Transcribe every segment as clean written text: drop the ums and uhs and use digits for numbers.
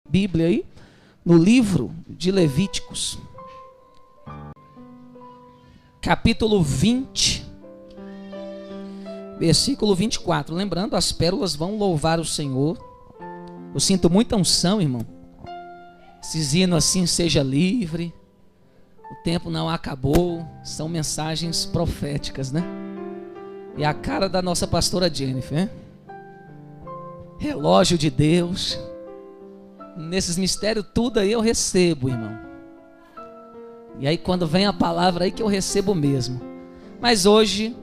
Bíblia aí, no livro de Levíticos, capítulo 20, versículo 24. Lembrando, as pérolas vão louvar o Senhor. Eu sinto muita unção, irmão. Esses hinos assim, seja livre, o tempo não acabou, são mensagens proféticas, né? E a cara da nossa pastora Jennifer, né? Relógio de Deus. Nesses mistérios tudo aí eu recebo, irmão. E aí quando vem a palavra aí que eu recebo mesmo. Mas hoje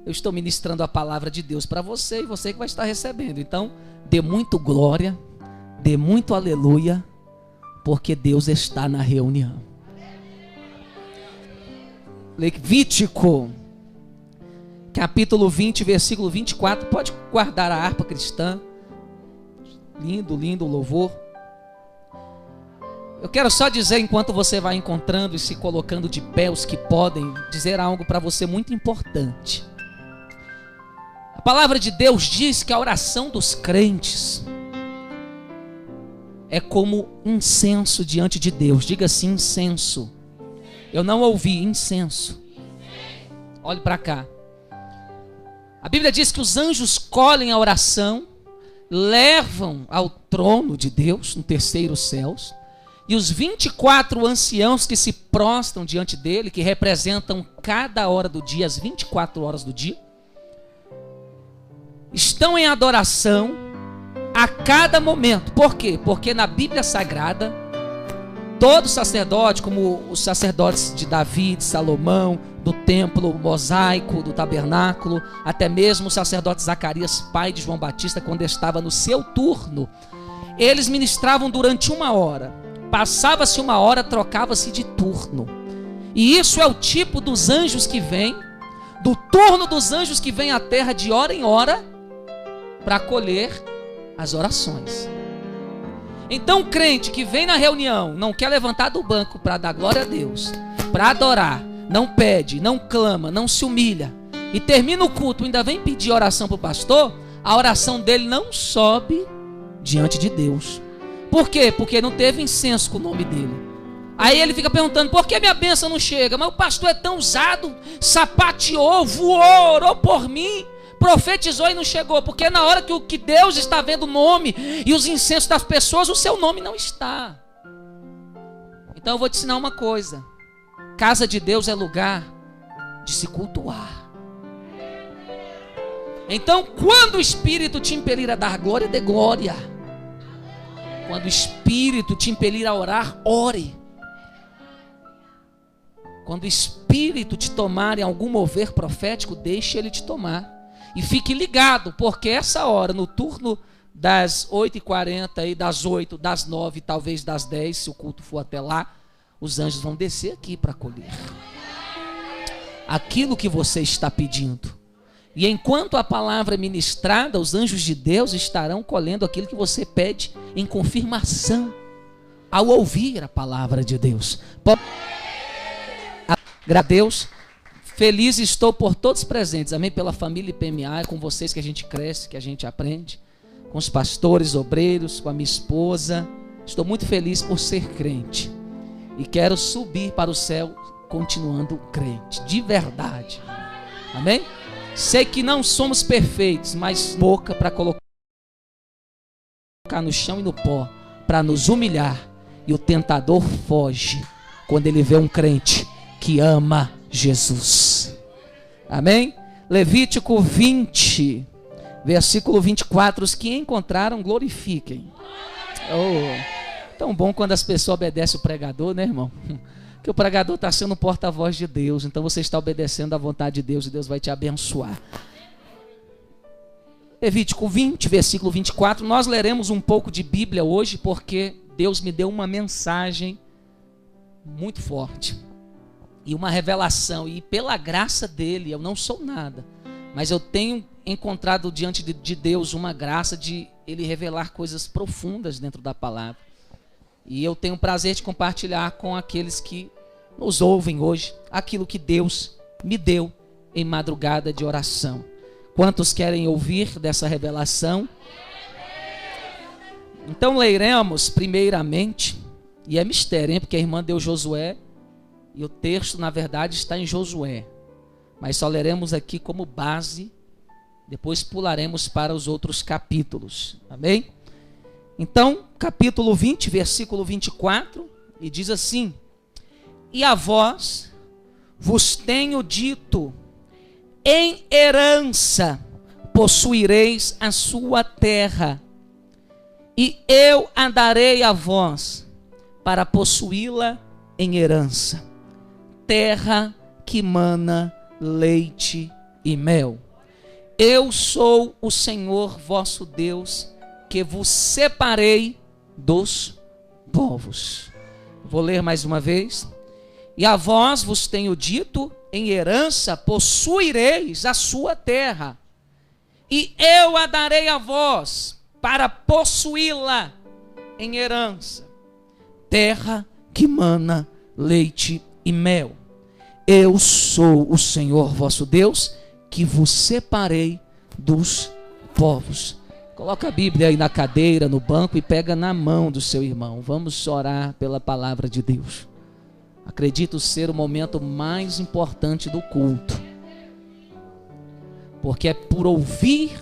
eu estou ministrando a palavra de Deus para você e você que vai estar recebendo. Então dê muito glória, dê muito aleluia, porque Deus está na reunião. Levítico, capítulo 20, versículo 24. Pode guardar a harpa cristã. Lindo, lindo louvor. Eu quero só dizer, enquanto você vai encontrando e se colocando de pé, os que podem, dizer algo para você muito importante. A palavra de Deus diz que a oração dos crentes é como incenso diante de Deus. Diga assim, incenso. Eu não ouvi, incenso. Olhe para cá. A Bíblia diz que os anjos colhem a oração, levam ao trono de Deus, no terceiro céus, e os 24 anciãos que se prostram diante dele, que representam cada hora do dia, as 24 horas do dia, estão em adoração a cada momento. Por quê? Porque na Bíblia Sagrada, todo sacerdote, como os sacerdotes de Davi, de Salomão, do templo mosaico, do tabernáculo, até mesmo o sacerdote Zacarias, pai de João Batista, quando estava no seu turno, eles ministravam durante 1 hora. Passava-se 1 hora, trocava-se de turno. E isso é o tipo dos anjos que vêm, do turno dos anjos que vêm à terra de hora em hora, para acolher as orações. Então o crente que vem na reunião, não quer levantar do banco para dar glória a Deus, para adorar, não pede, não clama, não se humilha, e termina o culto, ainda vem pedir oração para o pastor, a oração dele não sobe diante de Deus. Por quê? Porque não teve incenso com o nome dele. Aí ele fica perguntando, por que minha bênção não chega? Mas o pastor é tão usado, sapateou, voou, orou por mim, profetizou e não chegou. Porque na hora que Deus está vendo o nome e os incensos das pessoas, o seu nome não está. Então eu vou te ensinar uma coisa. Casa de Deus é lugar de se cultuar. Então, quando o Espírito te impelir a dar glória, dê glória. Quando o Espírito te impelir a orar, ore. Quando o Espírito te tomar em algum mover profético, deixe ele te tomar. E fique ligado, porque essa hora, no turno das 8h40 e das 8, das 9, talvez das 10, se o culto for até lá, os anjos vão descer aqui para colher aquilo que você está pedindo. E enquanto a palavra é ministrada, os anjos de Deus estarão colhendo aquilo que você pede em confirmação ao ouvir a palavra de Deus. Graças a Deus, feliz estou por todos presentes, amém? Pela família IPMA, é com vocês que a gente cresce, que a gente aprende, com os pastores, obreiros, com a minha esposa. Estou muito feliz por ser crente. E quero subir para o céu continuando crente, de verdade. Amém? Sei que não somos perfeitos, mas boca para colocar no chão e no pó, para nos humilhar. E o tentador foge quando ele vê um crente que ama Jesus. Amém? Levítico 20, versículo 24. Os que encontraram, glorifiquem. Oh, tão bom quando as pessoas obedecem o pregador, né, irmão? Que o pregador está sendo o porta-voz de Deus. Então você está obedecendo à vontade de Deus e Deus vai te abençoar. Levítico 20, versículo 24. Nós leremos um pouco de Bíblia hoje, porque Deus me deu uma mensagem muito forte e uma revelação. E pela graça dele, eu não sou nada, mas eu tenho encontrado diante de Deus uma graça de ele revelar coisas profundas dentro da palavra. E eu tenho o prazer de compartilhar com aqueles que nos ouvem hoje aquilo que Deus me deu em madrugada de oração. Quantos querem ouvir dessa revelação? Então leremos primeiramente, e é mistério, hein? Porque a irmã deu Josué, e o texto na verdade está em Josué, mas só leremos aqui como base, depois pularemos para os outros capítulos, amém? Então, capítulo 20, versículo 24, e diz assim: e a vós vos tenho dito, em herança possuireis a sua terra, e eu a darei a vós para possuí-la em herança, terra que mana leite e mel. Eu sou o Senhor vosso Deus, que vos separei dos povos. Vou ler mais uma vez. E a vós vos tenho dito, em herança possuireis a sua terra, e eu a darei a vós para possuí-la em herança, terra que mana leite e mel. Eu sou o Senhor vosso Deus, que vos separei dos povos. Coloca a Bíblia aí na cadeira, no banco, e pega na mão do seu irmão. Vamos orar pela palavra de Deus. Acredito ser o momento mais importante do culto, porque é por ouvir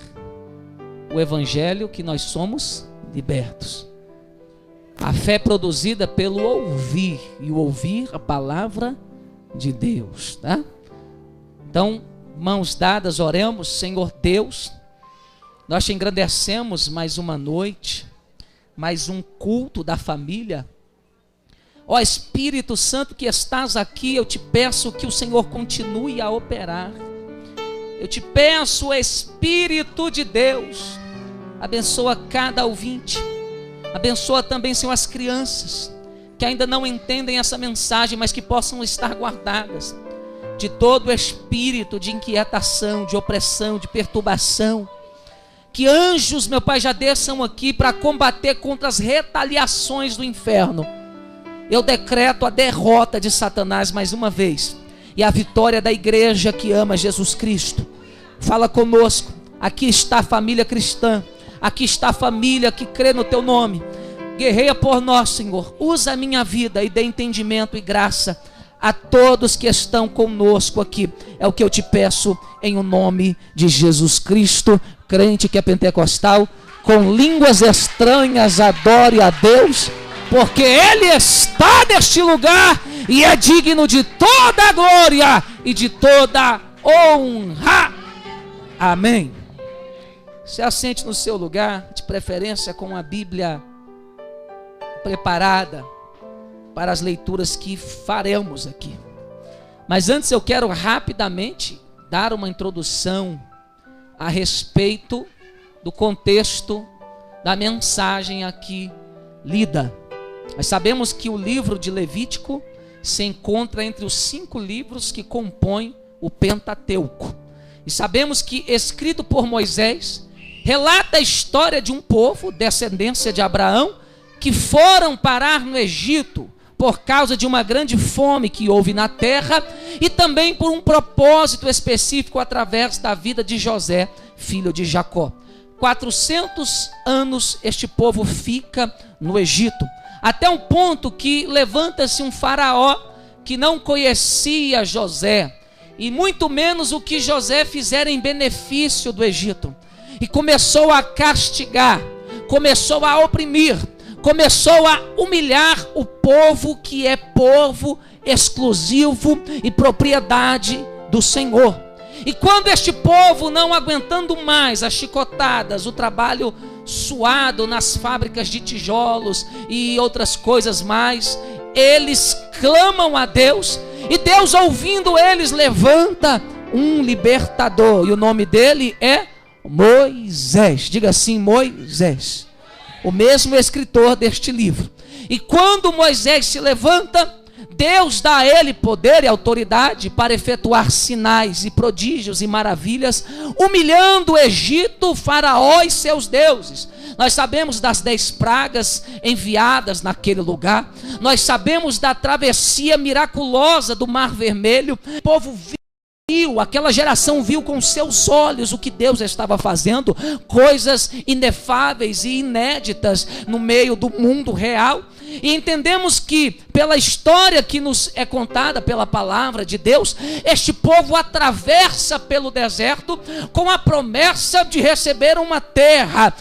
o Evangelho que nós somos libertos. A fé é produzida pelo ouvir, e o ouvir a palavra de Deus, tá? Então, mãos dadas, oremos. Senhor Deus, nós te engrandecemos mais uma noite, mais um culto da família. Ó Espírito Santo que estás aqui, eu te peço que o Senhor continue a operar. Eu te peço, Espírito de Deus, abençoa cada ouvinte. Abençoa também, Senhor, as crianças que ainda não entendem essa mensagem, mas que possam estar guardadas de todo espírito de inquietação, de opressão, de perturbação. Que anjos, meu Pai, já desçam aqui para combater contra as retaliações do inferno. Eu decreto a derrota de Satanás mais uma vez, e a vitória da igreja que ama Jesus Cristo. Fala conosco. Aqui está a família cristã, aqui está a família que crê no teu nome. Guerreia por nós, Senhor. Usa a minha vida e dê entendimento e graça a todos que estão conosco aqui. É o que eu te peço em o nome de Jesus Cristo. Crente que é pentecostal, com línguas estranhas, adore a Deus, porque Ele está neste lugar e é digno de toda a glória e de toda honra. Amém. Se assente no seu lugar, de preferência com a Bíblia preparada para as leituras que faremos aqui. Mas antes eu quero rapidamente dar uma introdução a respeito do contexto da mensagem aqui lida. Nós sabemos que o livro de Levítico se encontra entre os 5 livros que compõem o Pentateuco. E sabemos que, escrito por Moisés, relata a história de um povo, descendência de Abraão, que foram parar no Egito por causa de uma grande fome que houve na terra, e também por um propósito específico através da vida de José, filho de Jacó. 400 anos este povo fica no Egito, até um ponto que levanta-se um faraó que não conhecia José, e muito menos o que José fizera em benefício do Egito, e começou a castigar, começou a oprimir, começou a humilhar o povo que é povo exclusivo e propriedade do Senhor. E quando este povo, não aguentando mais as chicotadas, o trabalho suado nas fábricas de tijolos e outras coisas mais, eles clamam a Deus, e Deus, ouvindo eles, levanta um libertador, e o nome dele é Moisés. Diga assim: Moisés, o mesmo escritor deste livro. E quando Moisés se levanta, Deus dá a ele poder e autoridade para efetuar sinais e prodígios e maravilhas, humilhando o Egito, Faraó e seus deuses. Nós sabemos das 10 pragas enviadas naquele lugar. Nós sabemos da travessia miraculosa do Mar Vermelho. O povo Aquela geração viu com seus olhos o que Deus estava fazendo, coisas inefáveis e inéditas no meio do mundo real. E entendemos que, pela história que nos é contada pela palavra de Deus, este povo atravessa pelo deserto com a promessa de receber uma terra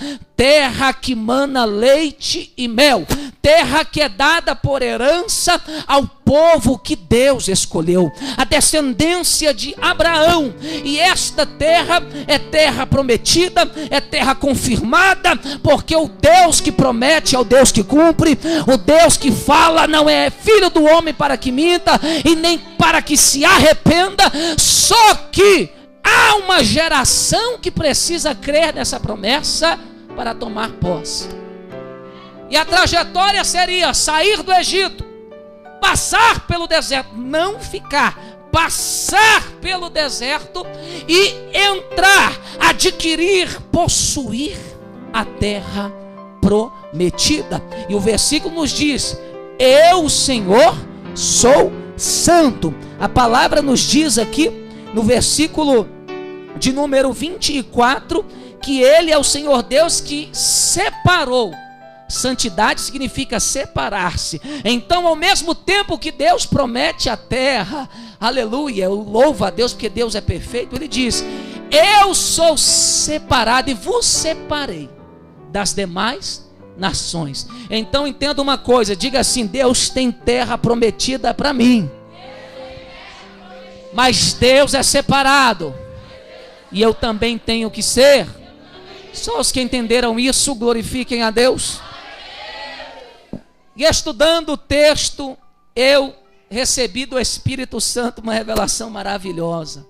que mana leite e mel, terra que é dada por herança ao povo que Deus escolheu, a descendência de Abraão. E esta terra é terra prometida, é terra confirmada, porque o Deus que promete é o Deus que cumpre. O Deus que fala não é filho do homem para que minta, e nem para que se arrependa. Só que há uma geração que precisa crer nessa promessa para tomar posse. E a trajetória seria sair do Egito, passar pelo deserto, não ficar, passar pelo deserto e entrar, adquirir, possuir a terra prometida. E o versículo nos diz: eu, Senhor, sou santo. A palavra nos diz aqui no versículo de número 24 que Ele é o Senhor Deus que separou. Santidade significa separar-se. Então, ao mesmo tempo que Deus promete a terra, aleluia, eu louvo a Deus porque Deus é perfeito, Ele diz: eu sou separado e vos separei das demais nações. Então entenda uma coisa, diga assim: Deus tem terra prometida para mim, mas Deus é separado, e eu também tenho que ser. Só os que entenderam isso, glorifiquem a Deus. E estudando o texto, eu recebi do Espírito Santo uma revelação maravilhosa.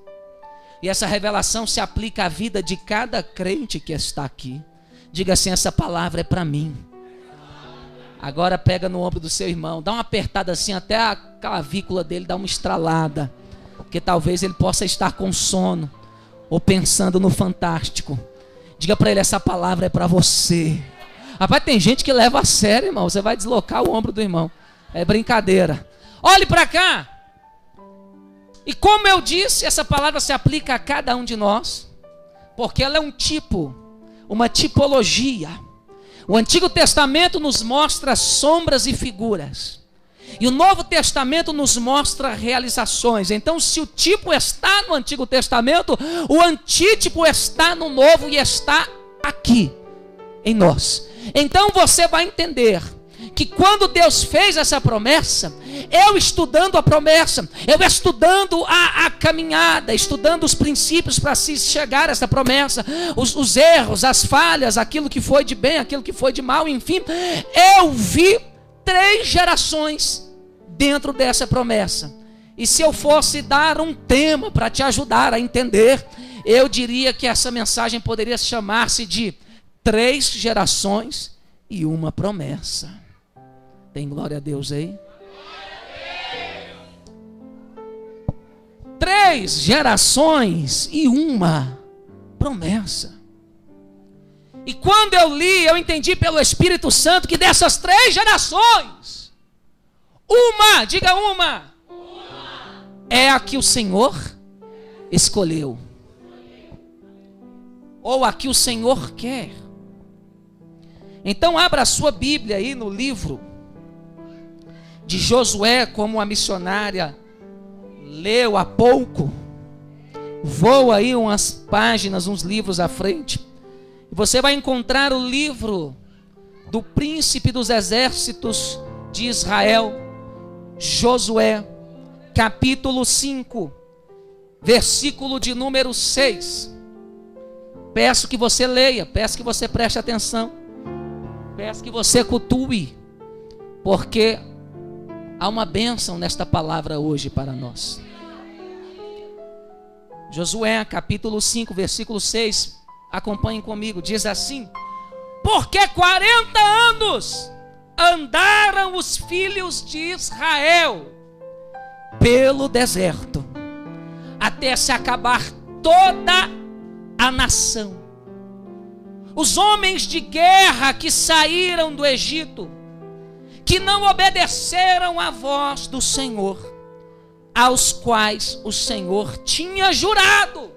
E essa revelação se aplica à vida de cada crente que está aqui. Diga assim: essa palavra é para mim. Agora pega no ombro do seu irmão, dá uma apertada assim até a clavícula dele, dá uma estralada, porque talvez ele possa estar com sono ou pensando no fantástico. Diga para ele: essa palavra é para você. Rapaz, tem gente que leva a sério, irmão. Você vai deslocar o ombro do irmão. É brincadeira. Olhe para cá. E como eu disse, essa palavra se aplica a cada um de nós, porque ela é um tipo, uma tipologia. O Antigo Testamento nos mostra sombras e figuras, e o Novo Testamento nos mostra realizações. Então, se o tipo está no Antigo Testamento, o antítipo está no Novo e está aqui em nós. Então você vai entender que quando Deus fez essa promessa, eu estudando a promessa, eu estudando a caminhada, estudando os princípios para se chegar a essa promessa, os erros, as falhas, aquilo que foi de bem, aquilo que foi de mal, enfim, eu vi 3 gerações dentro dessa promessa. E se eu fosse dar um tema para te ajudar a entender, eu diria que essa mensagem poderia chamar-se de 3 gerações e uma promessa. Tem glória a Deus aí? 3 gerações e uma promessa. E quando eu li, eu entendi pelo Espírito Santo que dessas 3 gerações, uma, diga uma, é a que o Senhor escolheu, ou a que o Senhor quer. Então abra a sua Bíblia aí no livro de Josué, como a missionária leu há pouco. Voa aí umas páginas, uns livros à frente, e você vai encontrar o livro do príncipe dos exércitos de Israel, Josué, capítulo 5, versículo de número 6. Peço que você leia, peço que você preste atenção, peço que você cultue, porque há uma bênção nesta palavra hoje para nós. Josué, capítulo 5, versículo 6, acompanhem comigo, diz assim: porque 40 anos andaram os filhos de Israel pelo deserto, até se acabar toda a nação. Os homens de guerra que saíram do Egito, que não obedeceram à voz do Senhor, aos quais o Senhor tinha jurado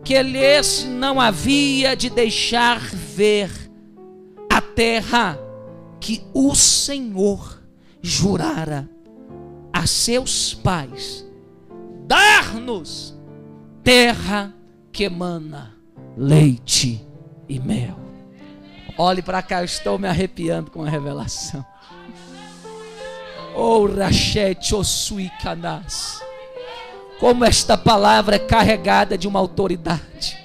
que lhes não havia de deixar ver a terra que o Senhor jurara a seus pais, dar-nos terra que emana leite e mel. Olhe para cá, eu estou me arrepiando com a revelação. Oh, Rachete, Osui Canás. Como esta palavra é carregada de uma autoridade.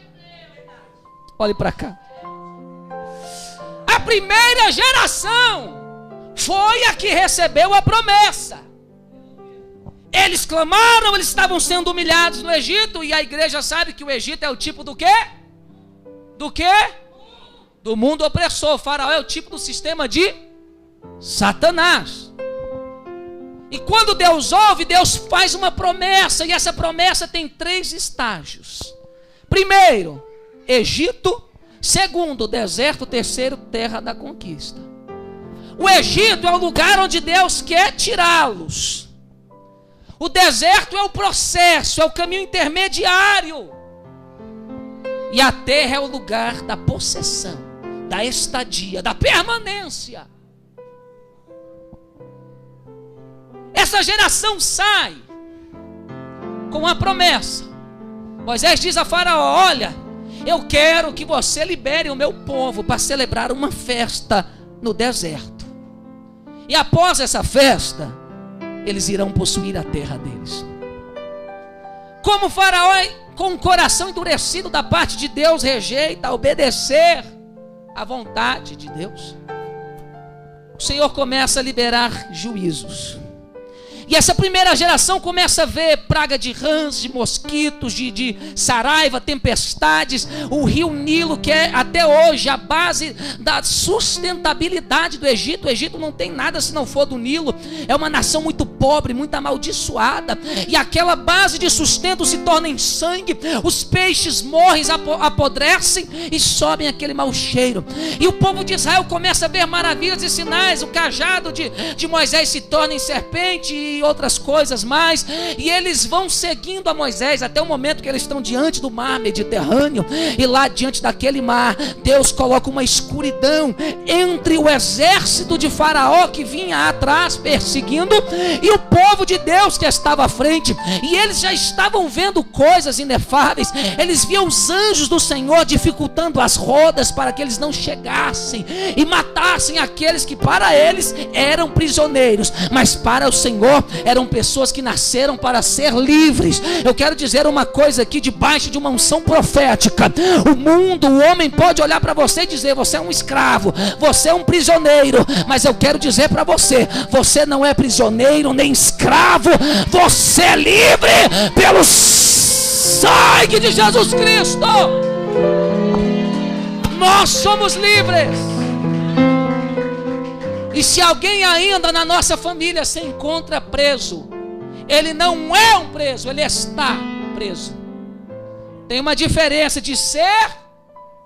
Olhe para cá. A primeira geração foi a que recebeu a promessa. Eles clamaram, eles estavam sendo humilhados no Egito. E a igreja sabe que o Egito é o tipo do quê? Do quê? Do mundo opressor. O faraó é o tipo do sistema de Satanás. E quando Deus ouve, Deus faz uma promessa. E essa promessa tem 3 estágios. Primeiro, Egito. Segundo, deserto. Terceiro, terra da conquista. O Egito é o lugar onde Deus quer tirá-los. O deserto é o processo, é o caminho intermediário. E a terra é o lugar da possessão, da estadia, da permanência. Essa geração sai com a promessa. Moisés diz a Faraó: olha, eu quero que você libere o meu povo para celebrar uma festa no deserto. E após essa festa, eles irão possuir a terra deles. Como o Faraó, com o coração endurecido da parte de Deus, rejeita obedecer à vontade de Deus, o Senhor começa a liberar juízos. E essa primeira geração começa a ver praga de rãs, de mosquitos, de saraiva, tempestades. O rio Nilo, que é até hoje a base da sustentabilidade do Egito. O Egito não tem nada se não for do Nilo. É uma nação muito pobre, muito amaldiçoada. E aquela base de sustento se torna em sangue. Os peixes morrem, apodrecem e sobem aquele mau cheiro. E o povo de Israel começa a ver maravilhas e sinais. O cajado de Moisés se torna em serpente e outras coisas mais, e eles vão seguindo a Moisés até o momento que eles estão diante do mar Mediterrâneo, e lá diante daquele mar, Deus coloca uma escuridão entre o exército de Faraó que vinha atrás perseguindo, e o povo de Deus que estava à frente, e eles já estavam vendo coisas inefáveis. Eles viam os anjos do Senhor dificultando as rodas para que eles não chegassem e matassem aqueles que para eles eram prisioneiros, mas para o Senhor eram pessoas que nasceram para ser livres. Eu quero dizer uma coisa aqui, debaixo de uma unção profética: o mundo, o homem pode olhar para você e dizer: você é um escravo, você é um prisioneiro. Mas eu quero dizer para você: você não é prisioneiro nem escravo, você é livre pelo sangue de Jesus Cristo. Nós somos livres. E se alguém ainda na nossa família se encontra preso, ele não é um preso, ele está preso. Tem uma diferença de ser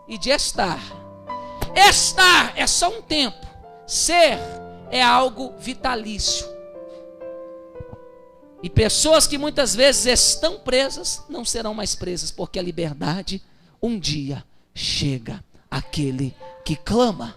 e de estar. Estar é só um tempo, ser é algo vitalício. E pessoas que muitas vezes estão presas não serão mais presas, porque a liberdade um dia chega àquele que clama.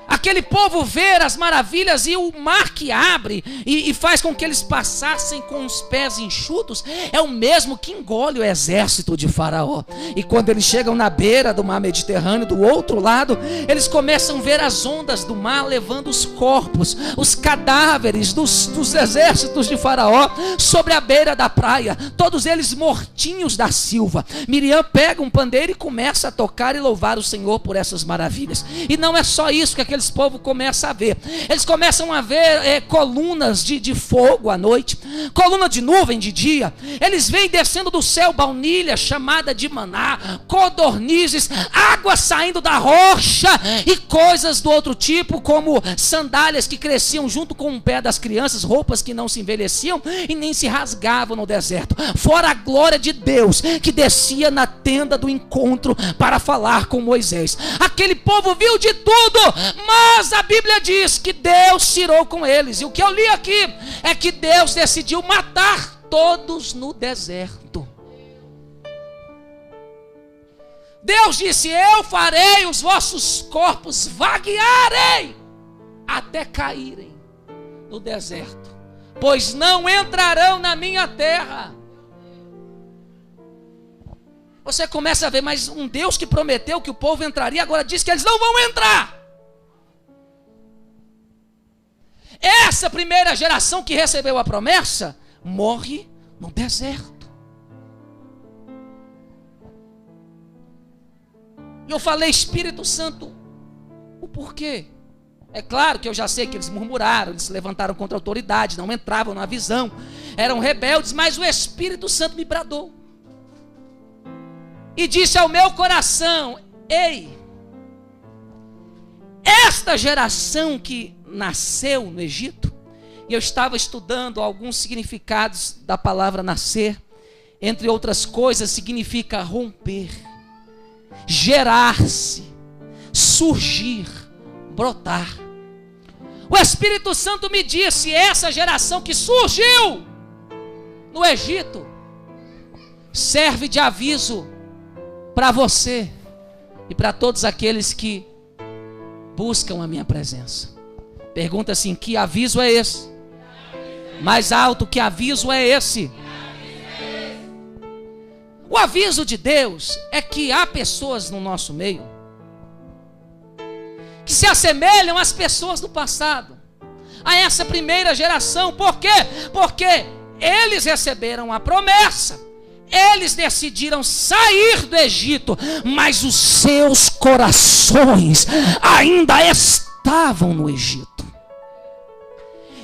Aquele povo vê as maravilhas e o mar que abre e faz com que eles passassem com os pés enxutos é o mesmo que engole o exército de Faraó. E quando eles chegam na beira do mar Mediterrâneo, do outro lado, eles começam a ver as ondas do mar levando os corpos, os cadáveres dos exércitos de Faraó sobre a beira da praia, todos eles mortinhos da silva. Miriam pega um pandeiro e começa a tocar e louvar o Senhor por essas maravilhas. E não é só isso que aqueles povos começam a ver. Eles começam a ver colunas de fogo à noite, coluna de nuvem de dia. Eles veem descendo do céu baunilha chamada de maná, codornizes, água saindo da rocha e coisas do outro tipo, como sandálias que cresciam junto com o pé das crianças, roupas que não se envelheciam e nem se rasgavam no deserto. Fora a glória de Deus que descia na tenda do encontro para falar com Moisés. Aquele povo viu de tudo, mas Mas a Bíblia diz que Deus tirou com eles. E o que eu li aqui é que Deus decidiu matar todos no deserto. Deus disse: eu farei os vossos corpos vaguearem até caírem no deserto, pois não entrarão na minha terra. Você começa a ver, mas um Deus que prometeu que o povo entraria, agora diz que eles não vão entrar. Essa primeira geração que recebeu a promessa morre no deserto. E eu falei, Espírito Santo, o porquê? É claro que eu já sei que eles murmuraram, eles se levantaram contra a autoridade, não entravam na visão, eram rebeldes, mas o Espírito Santo me bradou e disse ao meu coração: ei, esta geração que nasceu no Egito, e eu estava estudando alguns significados da palavra nascer, entre outras coisas, significa romper, gerar-se, surgir, brotar. O Espírito Santo me disse: essa geração que surgiu no Egito serve de aviso para você e para todos aqueles que buscam a minha presença. Pergunta assim: que aviso é esse? Mais alto, que aviso é esse? O aviso de Deus é que há pessoas no nosso meio que se assemelham às pessoas do passado, a essa primeira geração. Por quê? Porque eles receberam a promessa, eles decidiram sair do Egito, mas os seus corações ainda estavam no Egito.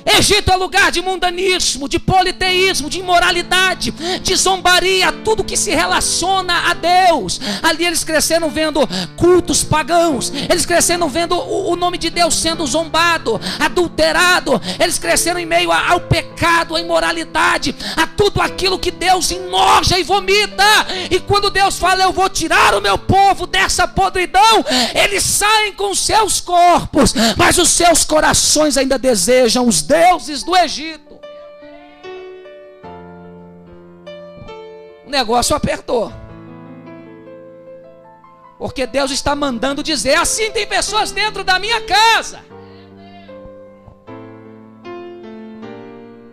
Egito é lugar de mundanismo, de politeísmo, de imoralidade, de zombaria, tudo que se relaciona a Deus. Ali eles cresceram vendo cultos pagãos, eles cresceram vendo o nome de Deus sendo zombado, adulterado, eles cresceram em meio ao pecado, à imoralidade, a tudo aquilo que Deus enoja e vomita. E quando Deus fala: eu vou tirar o meu povo dessa podridão, eles saem com seus corpos, mas os seus corações ainda desejam os deuses do Egito. O negócio apertou, porque Deus está mandando dizer: assim tem pessoas dentro da minha casa,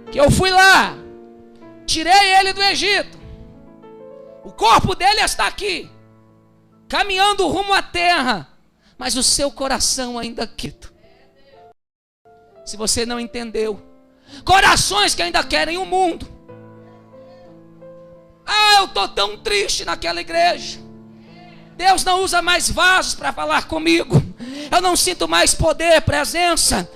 que eu fui lá, tirei ele do Egito, o corpo dele está aqui, caminhando rumo à terra, mas o seu coração ainda quieto. Se você não entendeu, corações que ainda querem o mundo. Eu estou tão triste naquela igreja, Deus não usa mais vasos para falar comigo, eu não sinto mais poder, presença.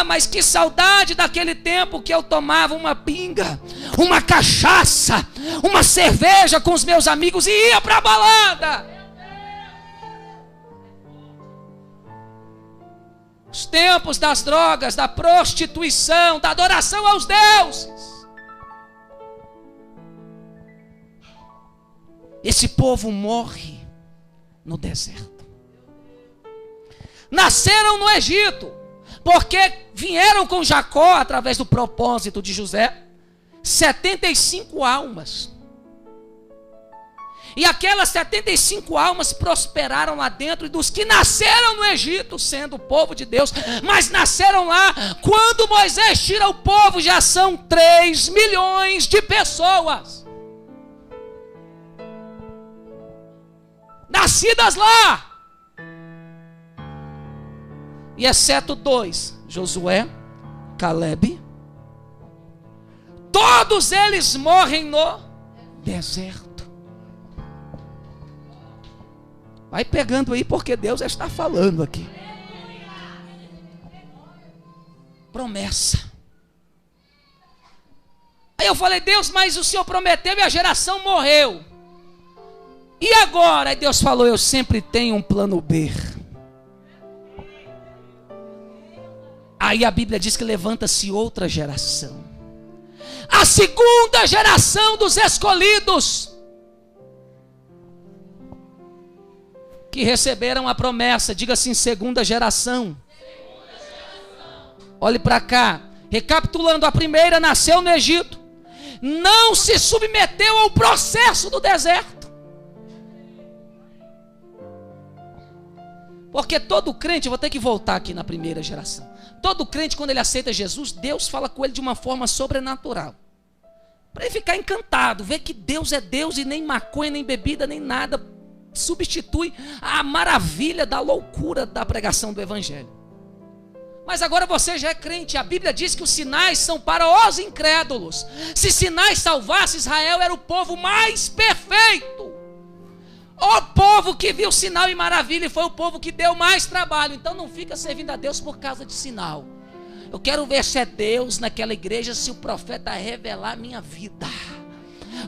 Mas que saudade daquele tempo que eu tomava uma pinga, uma cachaça, uma cerveja com os meus amigos e ia para a balada. Os tempos das drogas, da prostituição, da adoração aos deuses. Esse povo morre no deserto. Nasceram no Egito, porque vieram com Jacó, através do propósito de José, 75 almas. E aquelas 75 almas prosperaram lá dentro, e dos que nasceram no Egito, sendo o povo de Deus, mas nasceram lá, quando Moisés tira o povo, já são 3 milhões de pessoas nascidas lá. E exceto 2, Josué, Calebe, todos eles morrem no deserto. Vai pegando aí, porque Deus já está falando aqui. Promessa. Aí eu falei: Deus, mas o Senhor prometeu e a geração morreu. E agora? Aí Deus falou: eu sempre tenho um plano B. Aí a Bíblia diz que levanta-se outra geração, a segunda geração dos escolhidos, que receberam a promessa. Diga assim: segunda geração. Olhe para cá. Recapitulando, a primeira nasceu no Egito. Não se submeteu ao processo do deserto. Porque todo crente, eu vou ter que voltar aqui na primeira geração. Todo crente, quando ele aceita Jesus, Deus fala com ele de uma forma sobrenatural. Para ele ficar encantado, ver que Deus é Deus e nem maconha, nem bebida, nem nada substitui a maravilha da loucura da pregação do Evangelho. Mas agora você já é crente. A Bíblia diz que os sinais são para os incrédulos. Se sinais salvasse, Israel era o povo mais perfeito. O povo que viu sinal e maravilha, e foi o povo que deu mais trabalho. Então não fica servindo a Deus por causa de sinal. Eu quero ver se é Deus naquela igreja, se o profeta revelar a minha vida.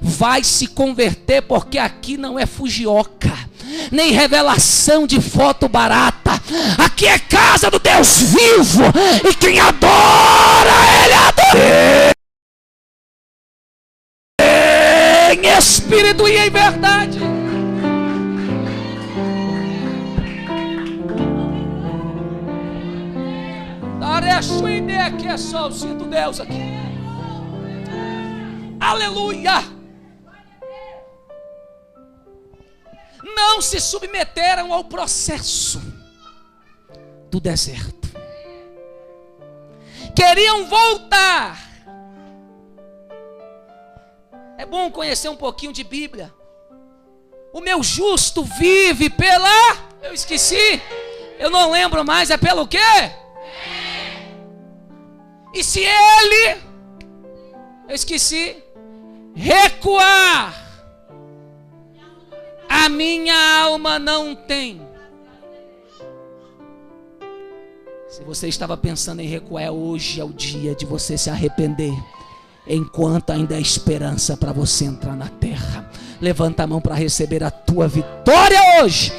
Vai se converter, porque aqui não é fugioca, nem revelação de foto barata. Aqui é casa do Deus vivo, e quem adora, ele adora em espírito e em verdade. Que é só o sinto Deus aqui. Aleluia. Não se submeteram ao processo do deserto. Queriam voltar. É bom conhecer um pouquinho de Bíblia. O meu justo vive pela... Eu esqueci. Eu não lembro mais. É pelo quê? E se ele, eu esqueci, recuar, a minha alma não tem. Se você estava pensando em recuar, hoje é o dia de você se arrepender, enquanto ainda há esperança para você entrar na terra. Levanta a mão para receber a tua vitória hoje,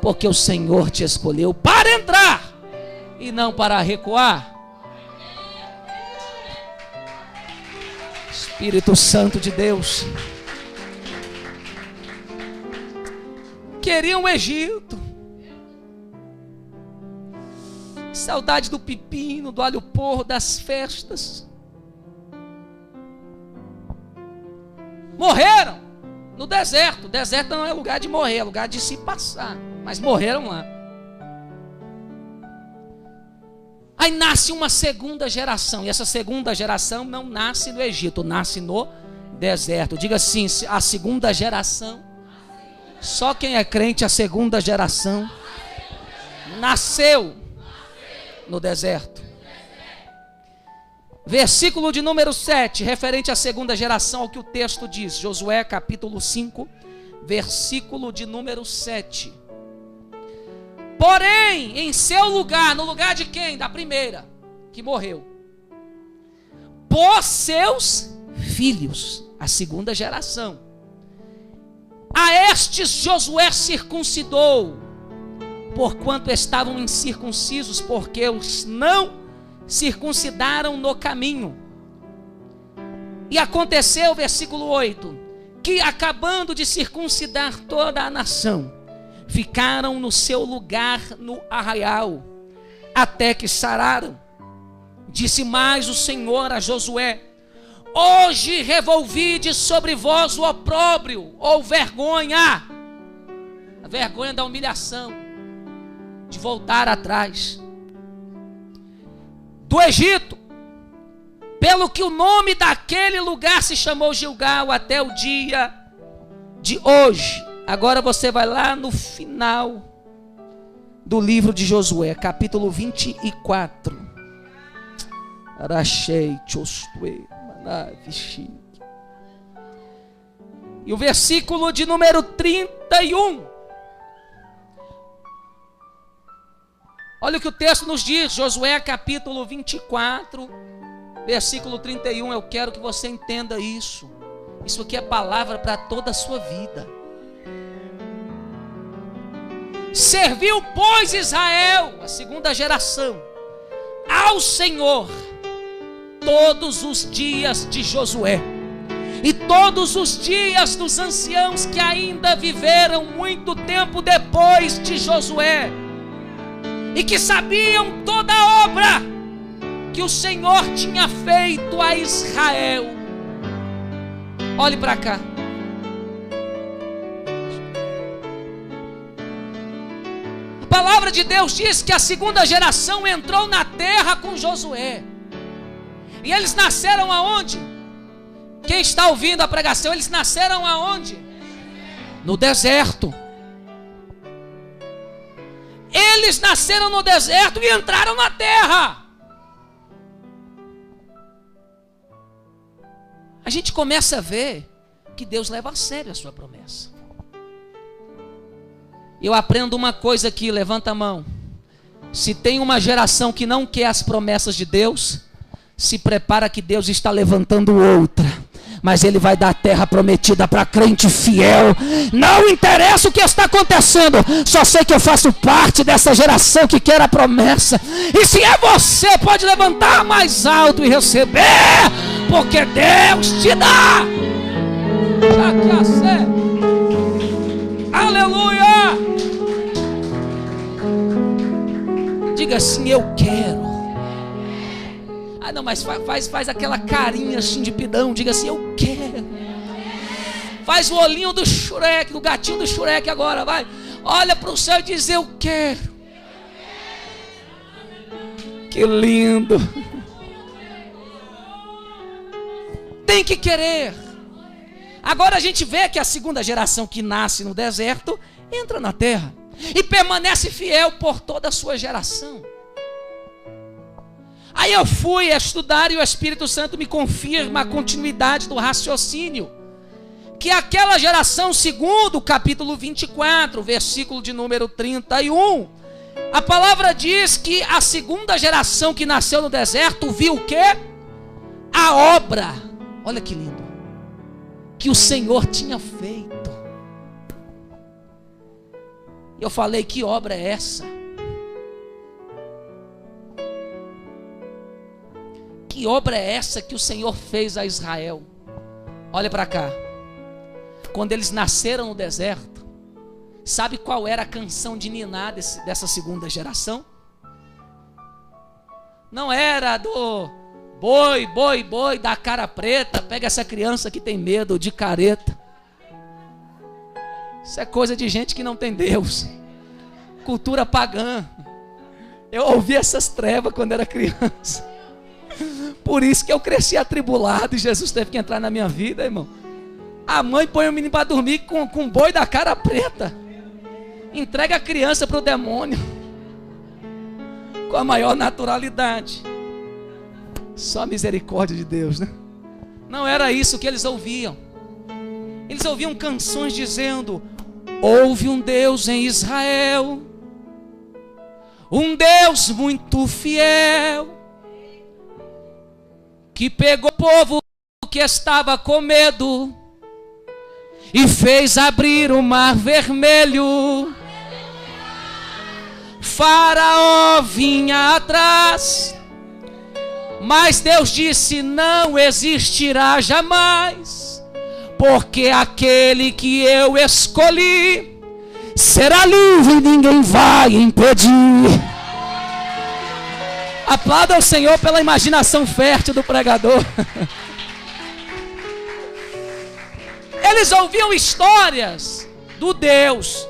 porque o Senhor te escolheu para entrar e não para recuar. Espírito Santo de Deus. Queriam o Egito. Saudade do pepino, do alho porro, das festas. Morreram no deserto. O deserto não é lugar de morrer, é lugar de se passar. Mas morreram lá. Aí nasce uma segunda geração. E essa segunda geração não nasce no Egito, nasce no deserto. Diga assim, a segunda geração. Só quem é crente, a segunda geração nasceu no deserto. Versículo de número 7, referente à segunda geração, ao que o texto diz. Josué capítulo 5, versículo de número 7. Porém, em seu lugar, no lugar de quem? Da primeira, que morreu, pôs seus filhos, a segunda geração. A estes Josué circuncidou, porquanto estavam incircuncisos, porque os não circuncidaram no caminho. E aconteceu, versículo 8, que acabando de circuncidar toda a nação, ficaram no seu lugar no arraial, até que sararam. Disse mais o Senhor a Josué: hoje revolvide sobre vós o opróbrio, ou vergonha, a vergonha da humilhação, de voltar atrás, do Egito, pelo que o nome daquele lugar se chamou Gilgal até o dia de hoje. Agora você vai lá no final do livro de Josué, capítulo 24. E o versículo de número 31. Olha o que o texto nos diz, Josué capítulo 24, versículo 31. Eu quero que você entenda isso. Isso aqui é palavra para toda a sua vida. Serviu, pois, Israel, a segunda geração, ao Senhor todos os dias de Josué e todos os dias dos anciãos que ainda viveram muito tempo depois de Josué, e que sabiam toda a obra que o Senhor tinha feito a Israel. Olhe para cá. A palavra de Deus diz que a segunda geração entrou na terra com Josué. E eles nasceram aonde? Quem está ouvindo a pregação, eles nasceram aonde? No deserto. Eles nasceram no deserto e entraram na terra. A gente começa a ver que Deus leva a sério a sua promessa. Eu aprendo uma coisa aqui, levanta a mão. Se tem uma geração que não quer as promessas de Deus, se prepara que Deus está levantando outra. Mas Ele vai dar a terra prometida para crente fiel. Não interessa o que está acontecendo, só sei que eu faço parte dessa geração que quer a promessa. E se é você, pode levantar mais alto e receber, porque Deus te dá. Aleluia. Diga assim: eu quero. Ah, não, mas faz aquela carinha assim de pidão. Diga assim: eu quero. Faz o olhinho do Shrek, do gatinho do Shrek agora, vai. Olha para o céu e diz: eu quero. Que lindo. Tem que querer. Agora a gente vê que a segunda geração que nasce no deserto entra na terra e permanece fiel por toda a sua geração. Aí eu fui estudar e o Espírito Santo me confirma a continuidade do raciocínio. Que aquela geração, segundo o capítulo 24, versículo de número 31, a palavra diz que a segunda geração que nasceu no deserto viu o quê? A obra, olha que lindo, que o Senhor tinha feito. Eu falei: que obra é essa? Que obra é essa que o Senhor fez a Israel? Olha para cá. Quando eles nasceram no deserto, sabe qual era a canção de niná dessa segunda geração? Não era do boi, boi, boi da cara preta. Pega essa criança que tem medo de careta. Isso é coisa de gente que não tem Deus. Cultura pagã. Eu ouvi essas trevas quando era criança. Por isso que eu cresci atribulado e Jesus teve que entrar na minha vida, irmão. A mãe põe o menino para dormir com boi da cara preta. Entrega a criança para o demônio. Com a maior naturalidade. Só a misericórdia de Deus, né? Não era isso que eles ouviam. Eles ouviam canções dizendo: houve um Deus em Israel, um Deus muito fiel, que pegou o povo que estava com medo e fez abrir o mar vermelho. Faraó vinha atrás, mas Deus disse: não existirá jamais, porque aquele que eu escolhi será livre e ninguém vai impedir. Aplauda ao Senhor pela imaginação fértil do pregador. Eles ouviam histórias do Deus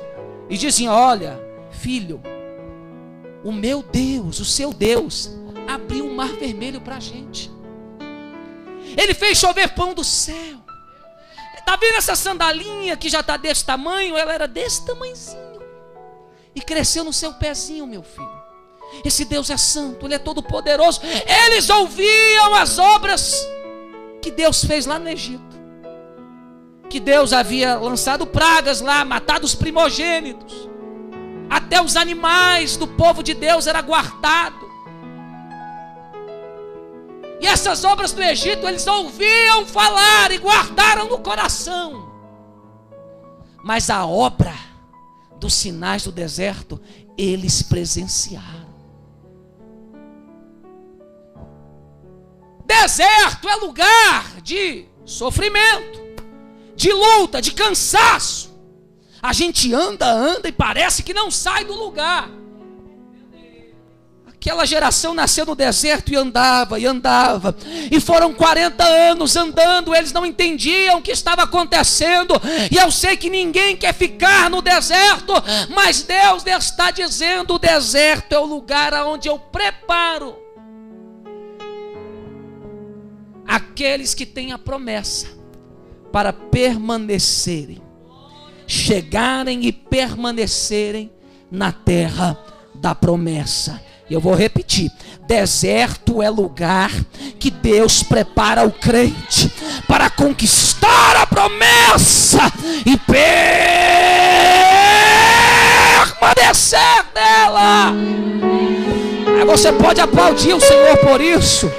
e diziam: olha, filho, o meu Deus, o seu Deus, abriu um mar vermelho para a gente. Ele fez chover pão do céu. Está vendo essa sandalinha que já está desse tamanho? Ela era desse tamanhozinho e cresceu no seu pezinho, meu filho. Esse Deus é santo, Ele é todo poderoso. Eles ouviam as obras que Deus fez lá no Egito, que Deus havia lançado pragas lá, matado os primogênitos, até os animais do povo de Deus era guardado. E essas obras do Egito eles ouviam falar e guardaram no coração. Mas a obra dos sinais do deserto eles presenciaram. Deserto é lugar de sofrimento, de luta, de cansaço. A gente anda e parece que não sai do lugar. Aquela geração nasceu no deserto e andava, e foram 40 anos andando, eles não entendiam o que estava acontecendo, e eu sei que ninguém quer ficar no deserto, mas Deus está dizendo: o deserto é o lugar onde eu preparo aqueles que têm a promessa para permanecerem, chegarem e permanecerem na terra da promessa. Eu vou repetir: deserto é lugar que Deus prepara o crente para conquistar a promessa e permanecer nela. Aí você pode aplaudir o Senhor por isso.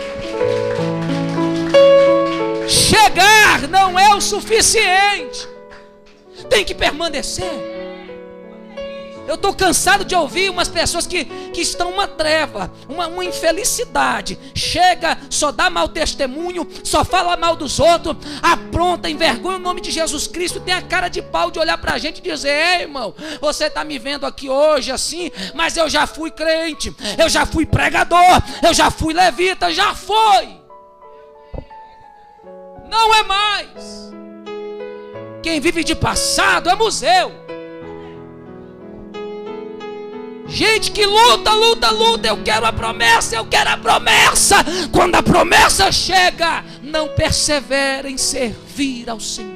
Chegar não é o suficiente, tem que permanecer. Eu estou cansado de ouvir umas pessoas que estão uma treva, uma infelicidade. Chega, só dá mau testemunho, só fala mal dos outros, apronta, envergonha o nome de Jesus Cristo, tem a cara de pau de olhar para a gente e dizer: ei, irmão, você está me vendo aqui hoje assim, mas eu já fui crente, eu já fui pregador, eu já fui levita, já foi. Não é mais. Quem vive de passado é museu. Gente que luta, eu quero a promessa, Quando a promessa chega, não persevera em servir ao Senhor.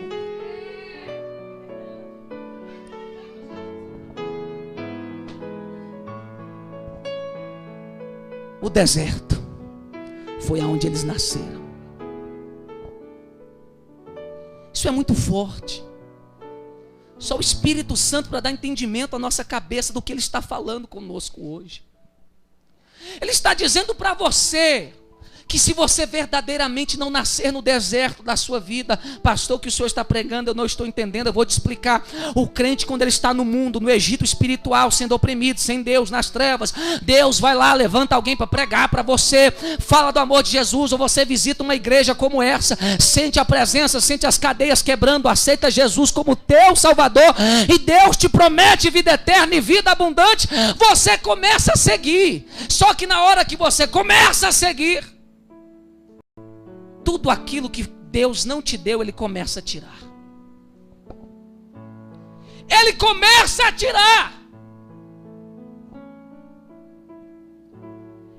O deserto foi aonde eles nasceram. Isso é muito forte. Só o Espírito Santo para dar entendimento à nossa cabeça do que Ele está falando conosco hoje. Ele está dizendo para você que se você verdadeiramente não nascer no deserto da sua vida, pastor, o que o senhor está pregando, eu não estou entendendo, eu vou te explicar. O crente, quando ele está no mundo, no Egito espiritual, sendo oprimido, sem Deus, nas trevas, Deus vai lá, levanta alguém para pregar para você, fala do amor de Jesus, ou você visita uma igreja como essa, sente a presença, sente as cadeias quebrando, aceita Jesus como teu Salvador, e Deus te promete vida eterna e vida abundante. Você começa a seguir, só que na hora que você começa a seguir, tudo aquilo que Deus não te deu, Ele começa a tirar. Ele começa a tirar.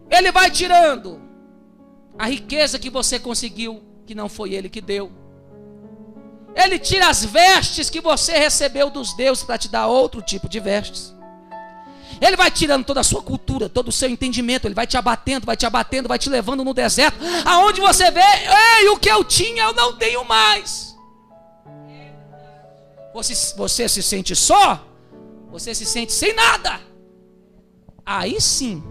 Ele vai tirando a riqueza que você conseguiu, que não foi Ele que deu. Ele tira as vestes que você recebeu dos deuses para te dar outro tipo de vestes. Ele vai tirando toda a sua cultura, todo o seu entendimento. Ele vai te abatendo, vai te levando no deserto, aonde você vê: ei, o que eu tinha eu não tenho mais. Você se sente só, você se sente sem nada. Aí sim,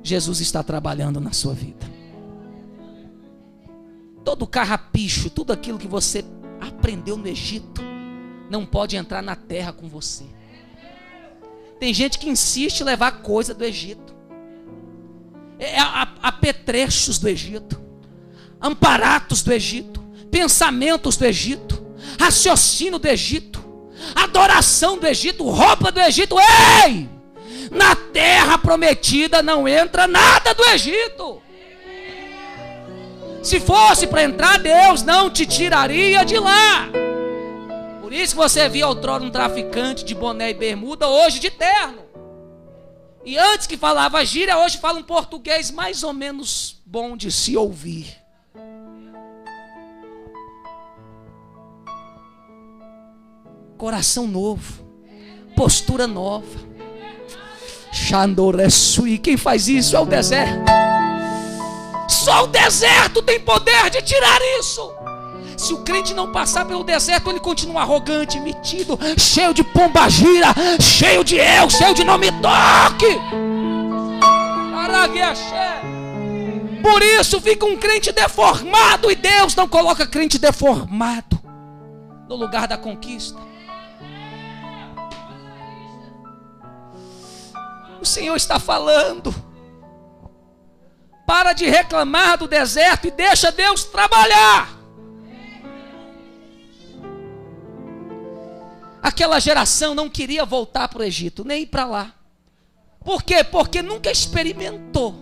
Jesus está trabalhando na sua vida. Todo carrapicho, tudo aquilo que você aprendeu no Egito, não pode entrar na terra com você. Tem gente que insiste em levar coisa do Egito, apetrechos do Egito, amparatos do Egito, pensamentos do Egito, raciocínio do Egito, adoração do Egito, roupa do Egito. Ei! Na terra prometida não entra nada do Egito. Se fosse para entrar, Deus não te tiraria de lá. Por isso que você via outrora um traficante de boné e bermuda, hoje de terno. E antes que falava gíria, hoje fala um português mais ou menos bom de se ouvir. Coração novo, postura nova. Xandoresui, quem faz isso é o deserto. Só o deserto tem poder de tirar isso. Se o crente não passar pelo deserto, ele continua arrogante, metido, cheio de pombagira, cheio de eu, cheio de não me toque. Por isso fica um crente deformado, e Deus não coloca crente deformado no lugar da conquista. O Senhor está falando: para de reclamar do deserto e deixa Deus trabalhar. Aquela geração não queria voltar para o Egito, nem ir para lá. Por quê? Porque nunca experimentou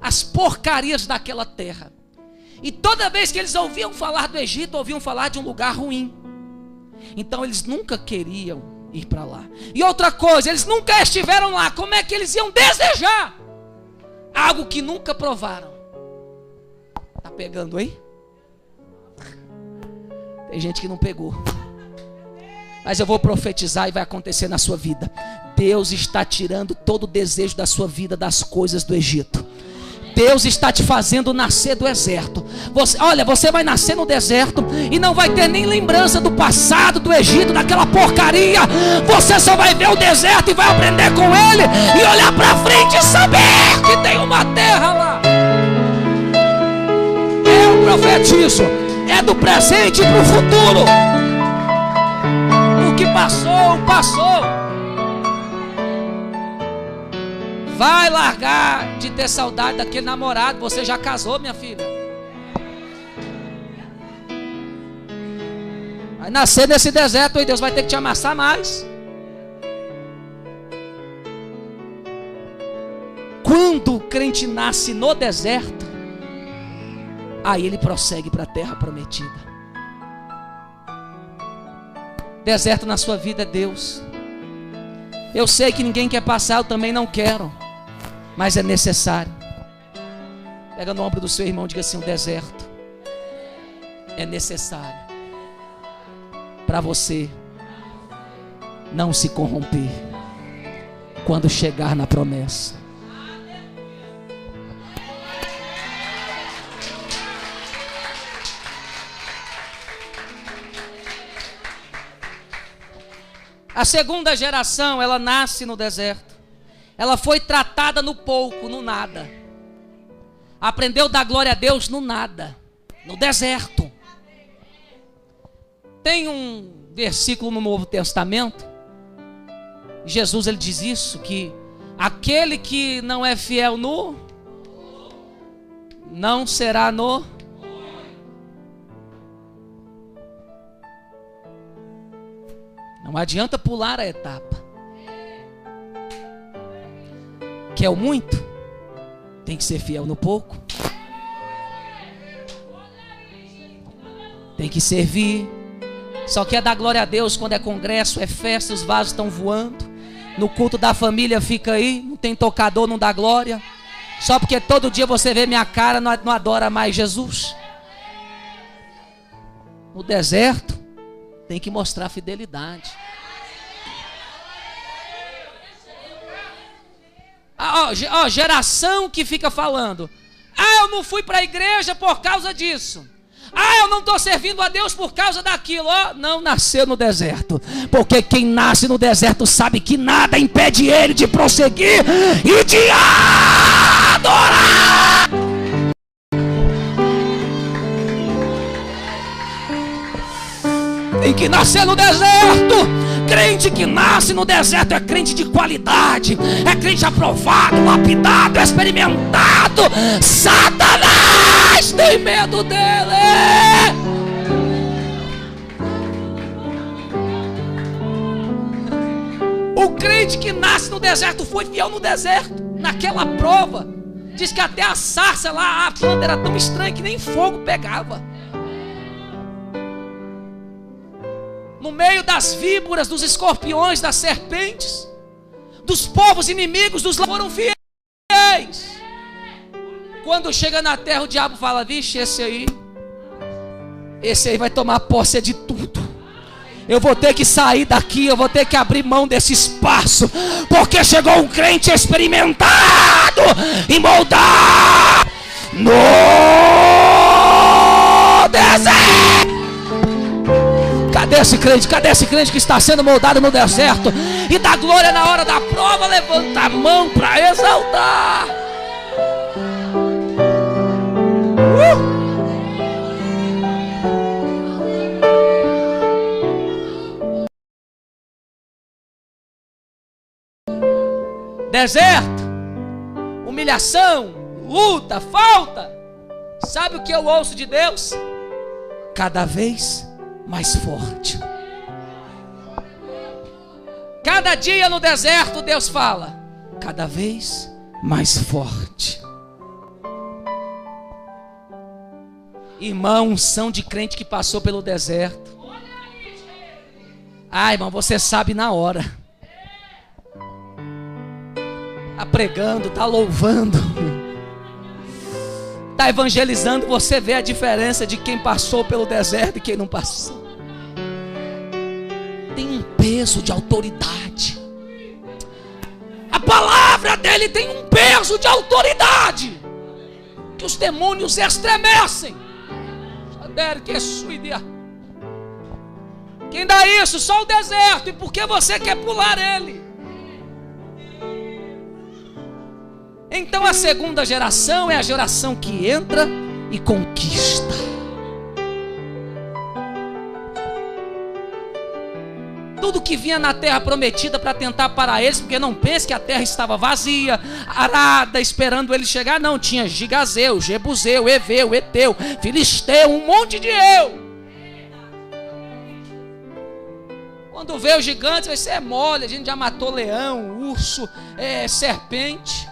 as porcarias daquela terra. E toda vez que eles ouviam falar do Egito, ouviam falar de um lugar ruim. Então eles nunca queriam ir para lá. E outra coisa, eles nunca estiveram lá. Como é que eles iam desejar algo que nunca provaram? Tá pegando aí? Tem gente que não pegou. Mas eu vou profetizar e vai acontecer na sua vida. Deus está tirando todo o desejo da sua vida das coisas do Egito. Deus está te fazendo nascer do deserto. Você vai nascer no deserto e não vai ter nem lembrança do passado, do Egito, daquela porcaria. Você só vai ver o deserto e vai aprender com ele e olhar para frente e saber que tem uma terra lá. Eu profetizo, é do presente para o futuro. O que passou, passou. Vai largar de ter saudade daquele namorado. Você já casou, minha filha. Vai nascer nesse deserto e Deus vai ter que te amassar mais. Quando o crente nasce no deserto, aí ele prossegue para a terra prometida. Deserto na sua vida é Deus. Eu sei que ninguém quer passar, eu também não quero. Mas é necessário. Pega no ombro do seu irmão e diga assim: o deserto é necessário para você não se corromper quando chegar na promessa. A segunda geração, ela nasce no deserto. Ela foi tratada no pouco, no nada. Aprendeu a dar glória a Deus no nada, no deserto. Tem um versículo no Novo Testamento. Jesus ele diz isso, que aquele que não é fiel no, não será no. Não adianta pular a etapa. Quer o muito? Tem que ser fiel no pouco. Tem que servir. Só quer dar glória a Deus quando é congresso, é festa, os vasos estão voando. No culto da família fica aí, não tem tocador, não dá glória. Só porque todo dia você vê minha cara, não adora mais Jesus. No deserto, tem que mostrar fidelidade. Geração que fica falando: eu não fui para a igreja por causa disso. Eu não estou servindo a Deus por causa daquilo. Não nasceu no deserto. Porque quem nasce no deserto sabe que nada impede ele de prosseguir e de adorar. Tem que nascer no deserto. Crente que nasce no deserto é crente de qualidade, é crente aprovado, lapidado, experimentado. Satanás tem medo dele. O crente que nasce no deserto foi fiel no deserto, naquela prova. Diz que até a sarça lá, a planta era tão estranha que nem fogo pegava. No meio das víboras, dos escorpiões, das serpentes, dos povos inimigos, dos foram fiéis. Quando chega na terra, o diabo fala: vixe, esse aí vai tomar posse de tudo. Eu vou ter que sair daqui, eu vou ter que abrir mão desse espaço, porque chegou um crente experimentado e moldar no deserto. Cadê esse crente? Cadê esse crente que está sendo moldado no deserto e dá glória na hora da prova? Levanta a mão para exaltar. Deserto, humilhação, luta, falta. Sabe o que eu ouço de Deus? Cada vez mais forte. Cada dia no deserto Deus fala: cada vez mais forte. Irmão, unção de crente que passou pelo deserto. Ah, irmão, você sabe na hora. Tá pregando, tá louvando, tá evangelizando, você vê a diferença de quem passou pelo deserto e quem não passou. Tem um peso de autoridade. A palavra dele tem um peso de autoridade que os demônios estremecem. Quem dá isso? Só o deserto. E por que você quer pular ele? Então a segunda geração é a geração que entra e conquista. Tudo que vinha na terra prometida para tentar parar eles, porque não pense que a terra estava vazia, arada, esperando eles chegar. Não, tinha Gigazeu, Jebuseu, Eveu, Eteu, Filisteu, um monte de eu. Quando vê os gigantes, vai ser mole. A gente já matou leão, urso, serpente.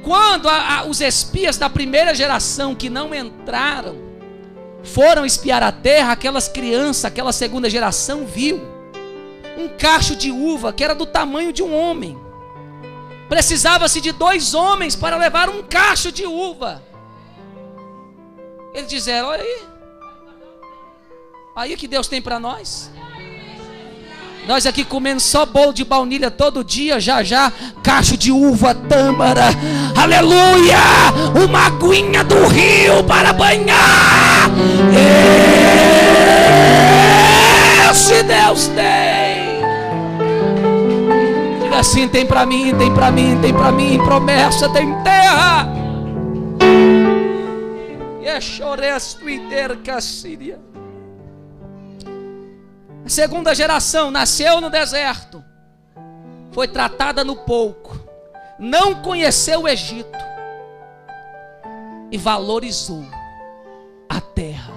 Quando os espias da primeira geração que não entraram foram espiar a terra, aquelas crianças, aquela segunda geração viu um cacho de uva que era do tamanho de um homem. Precisava-se de 2 homens para levar um cacho de uva. Eles disseram: olha aí o que Deus tem para nós. Nós aqui comendo só bolo de baunilha todo dia, já cacho de uva, tâmara, aleluia, uma aguinha do rio para banhar. Esse Deus tem. Diga assim: tem para mim, tem para mim, tem para mim, promessa, tem terra. A segunda geração nasceu no deserto, foi tratada no pouco, não conheceu o Egito e valorizou a terra.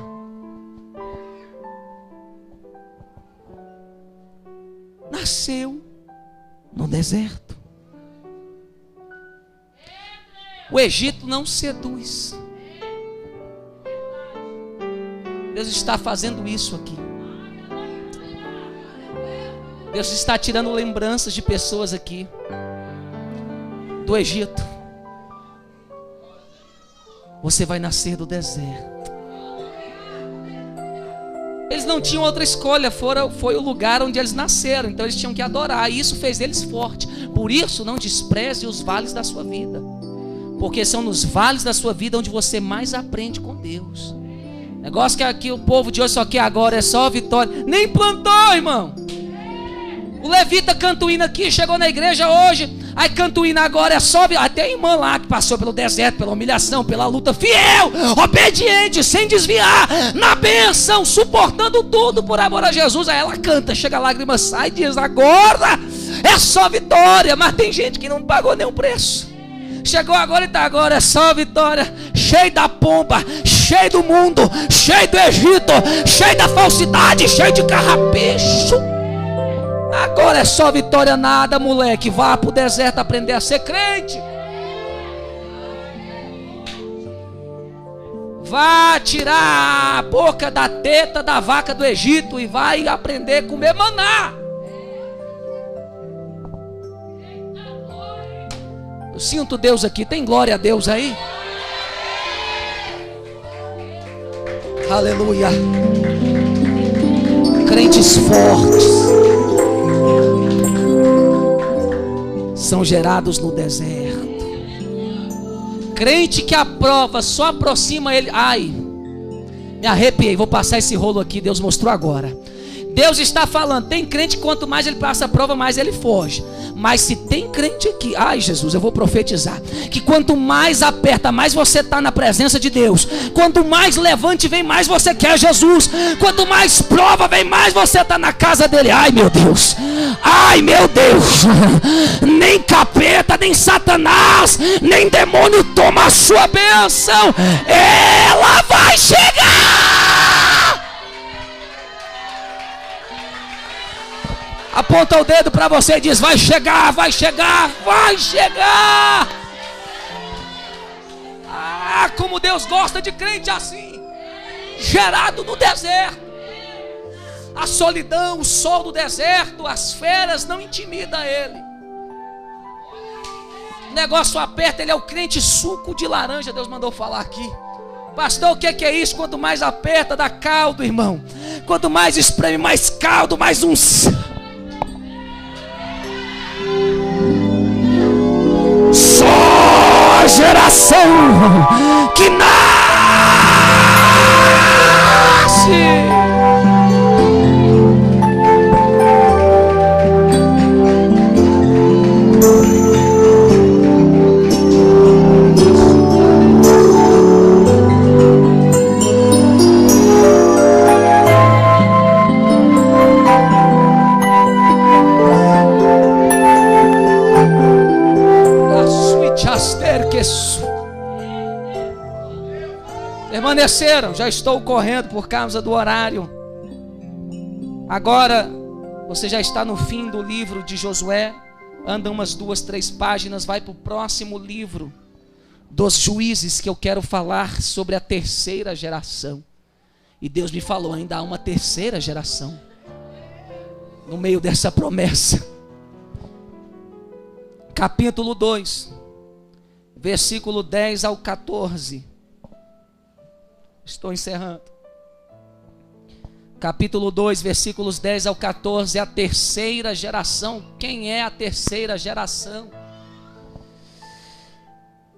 Nasceu no deserto. O Egito não seduz. Deus está fazendo isso aqui. Deus está tirando lembranças de pessoas aqui do Egito. Você vai nascer do deserto. Eles não tinham outra escolha, foi o lugar onde eles nasceram, então eles tinham que adorar, e isso fez eles fortes. Por isso, não despreze os vales da sua vida, porque são nos vales da sua vida onde você mais aprende com Deus. Negócio que aqui o povo de hoje só quer agora é só vitória. Nem plantou, irmão. O levita canta o hino aqui, chegou na igreja hoje, aí canta o hino agora, é só... Até a irmã lá que passou pelo deserto, pela humilhação, pela luta, fiel, obediente, sem desviar, na bênção, suportando tudo por amor a Jesus. Aí ela canta, chega a lágrima, sai e diz: agora é só vitória. Mas tem gente que não pagou nenhum preço. Chegou agora e está agora, é só vitória. Cheio da pompa, cheio do mundo, cheio do Egito, cheio da falsidade, cheio de carrapicho. Agora é só vitória nada, moleque. Vá pro deserto aprender a ser crente. Vá tirar a boca da teta da vaca do Egito e vai aprender a comer maná. Eu sinto Deus aqui. Tem glória a Deus aí? Aleluia. Crentes fortes são gerados no deserto. Crente que aprova, só aproxima ele. Ai, me arrepiei, vou passar esse rolo aqui, Deus mostrou agora. Deus está falando, tem crente que quanto mais ele passa a prova, mais ele foge. Mas se tem crente aqui, ai Jesus, eu vou profetizar, que quanto mais aperta, mais você está na presença de Deus. Quanto mais levante vem, mais você quer Jesus. Quanto mais prova vem, mais você está na casa dele. Ai meu Deus, ai meu Deus. Nem capeta, nem Satanás, nem demônio toma a sua bênção. Ela vai chegar. Aponta o dedo para você e diz: vai chegar, vai chegar, vai chegar. Ah, como Deus gosta de crente assim, gerado no deserto. A solidão, o sol do deserto, as feras não intimidam ele. O negócio aperta, ele é o crente suco de laranja. Deus mandou falar aqui. Pastor, o que é isso? Quanto mais aperta, dá caldo, irmão. Quanto mais espreme, mais caldo, mais unção. Só a geração que nasce. Permaneceram, já estou correndo por causa do horário. Agora você já está no fim do livro de Josué. Anda umas 2, 3 páginas, vai para o próximo livro dos Juízes, que eu quero falar sobre a terceira geração. E Deus me falou, ainda há uma terceira geração no meio dessa promessa. Capítulo 2, versículo 10 ao 14. Estou encerrando. Capítulo 2, versículos 10 ao 14. A terceira geração. Quem é a terceira geração?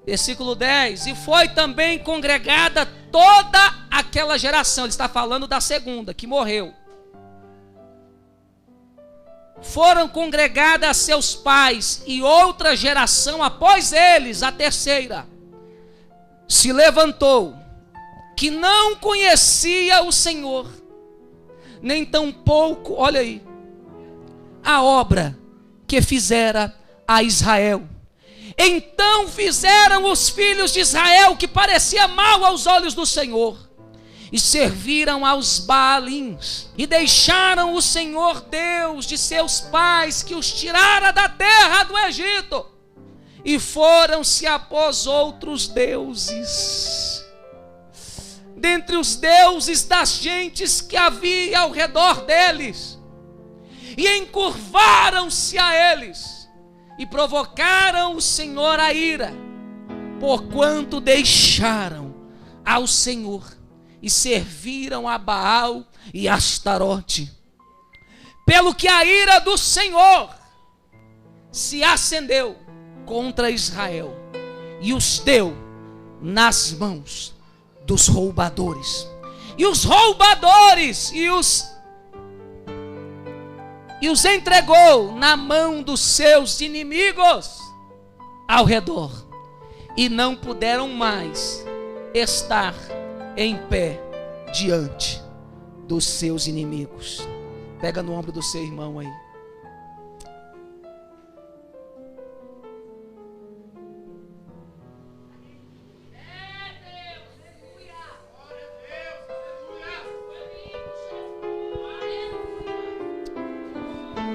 Versículo 10. E foi também congregada toda aquela geração. Ele está falando da segunda, que morreu. Foram congregadas seus pais e outra geração após eles, a terceira, se levantou, que não conhecia o Senhor, nem tampouco, olha aí, a obra que fizera a Israel. Então fizeram os filhos de Israel que parecia mal aos olhos do Senhor, e serviram aos Baalins, e deixaram o Senhor Deus de seus pais, que os tirara da terra do Egito, e foram-se após outros deuses, dentre os deuses das gentes que havia ao redor deles, e encurvaram-se a eles, e provocaram o Senhor a ira, porquanto deixaram ao Senhor, e serviram a Baal e Astarote. Pelo que a ira do Senhor se acendeu contra Israel, e os deu nas mãos dos roubadores, e os roubadores e os entregou na mão dos seus inimigos ao redor, e não puderam mais estar em pé diante dos seus inimigos. Pega no ombro do seu irmão aí.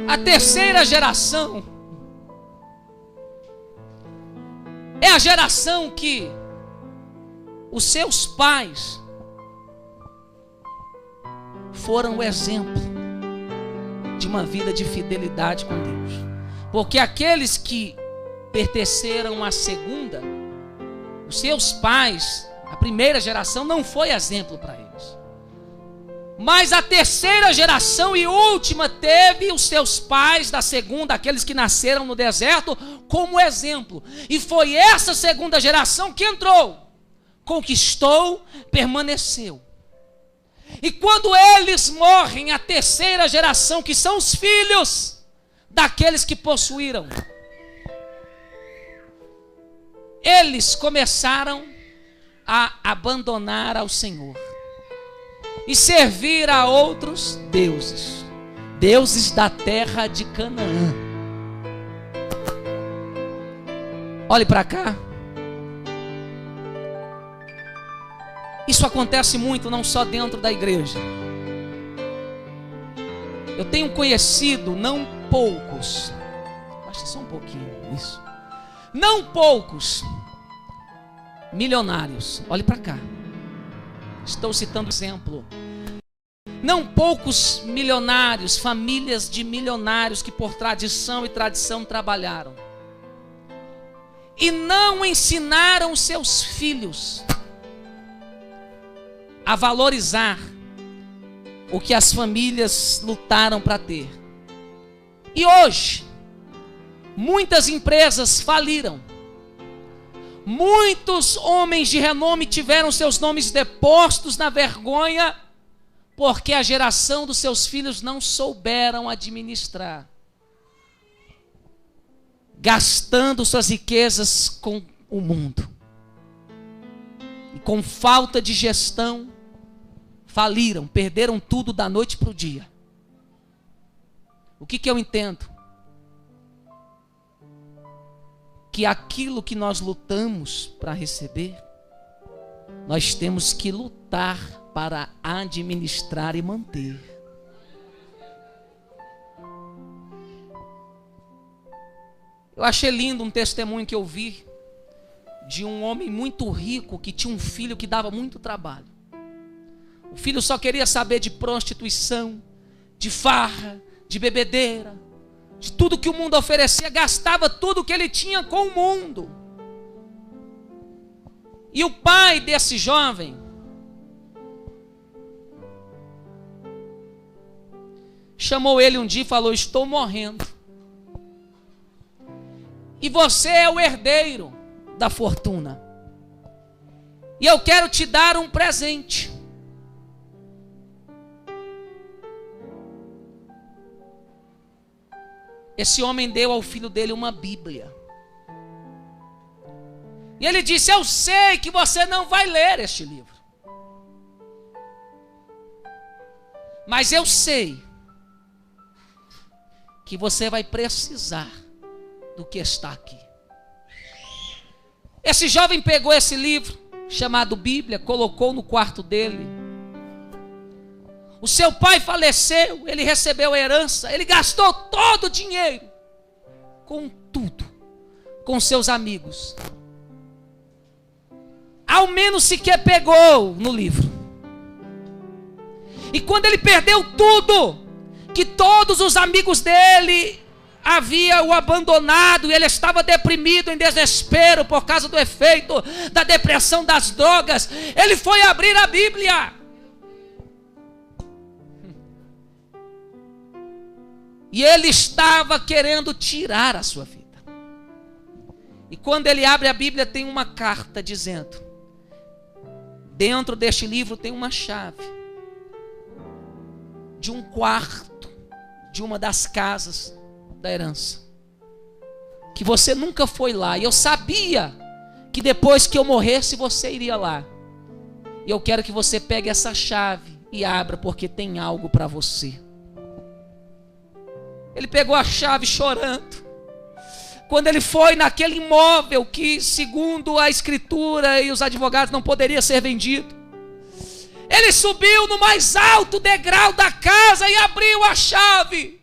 A terceira geração é a geração que os seus pais foram o exemplo de uma vida de fidelidade com Deus. Porque aqueles que pertenceram à segunda, os seus pais, a primeira geração, não foi exemplo para eles. Mas a terceira geração e última teve os seus pais da segunda, aqueles que nasceram no deserto, como exemplo. E foi essa segunda geração que entrou, conquistou, permaneceu. E quando eles morrem, a terceira geração, que são os filhos daqueles que possuíram, eles começaram a abandonar ao Senhor e servir a outros deuses, deuses da terra de Canaã. Olhe para cá. Isso acontece muito, não só dentro da igreja. Eu tenho conhecido, não poucos, acho que só um pouquinho isso, não poucos milionários, olhe para cá, estou citando exemplo, não poucos milionários, famílias de milionários que por tradição e tradição trabalharam e não ensinaram seus filhos a valorizar o que as famílias lutaram para ter. E hoje, muitas empresas faliram. Muitos homens de renome tiveram seus nomes depostos na vergonha, porque a geração dos seus filhos não souberam administrar, gastando suas riquezas com o mundo. E com falta de gestão, faliram, perderam tudo da noite para o dia. O que eu entendo? Que aquilo que nós lutamos para receber, nós temos que lutar para administrar e manter. Eu achei lindo um testemunho que eu vi de um homem muito rico que tinha um filho que dava muito trabalho. O filho só queria saber de prostituição, de farra, de bebedeira, de tudo que o mundo oferecia, gastava tudo que ele tinha com o mundo. E o pai desse jovem chamou ele um dia e falou: estou morrendo, e você é o herdeiro da fortuna, e eu quero te dar um presente. Esse homem deu ao filho dele uma Bíblia. E ele disse: eu sei que você não vai ler este livro, mas eu sei que você vai precisar do que está aqui. Esse jovem pegou esse livro, chamado Bíblia, colocou no quarto dele. O seu pai faleceu, ele recebeu a herança, ele gastou todo o dinheiro, com tudo, com seus amigos. Ao menos sequer pegou no livro. E quando ele perdeu tudo, que todos os amigos dele havia o abandonado, e ele estava deprimido, em desespero, por causa do efeito da depressão das drogas, ele foi abrir a Bíblia. E ele estava querendo tirar a sua vida. E quando ele abre a Bíblia, tem uma carta dizendo: dentro deste livro tem uma chave de um quarto de uma das casas da herança, que você nunca foi lá, e eu sabia que depois que eu morresse você iria lá, e eu quero que você pegue essa chave e abra, porque tem algo para você. Ele pegou a chave chorando. Quando ele foi naquele imóvel que, segundo a escritura e os advogados, não poderia ser vendido, ele subiu no mais alto degrau da casa e abriu a chave.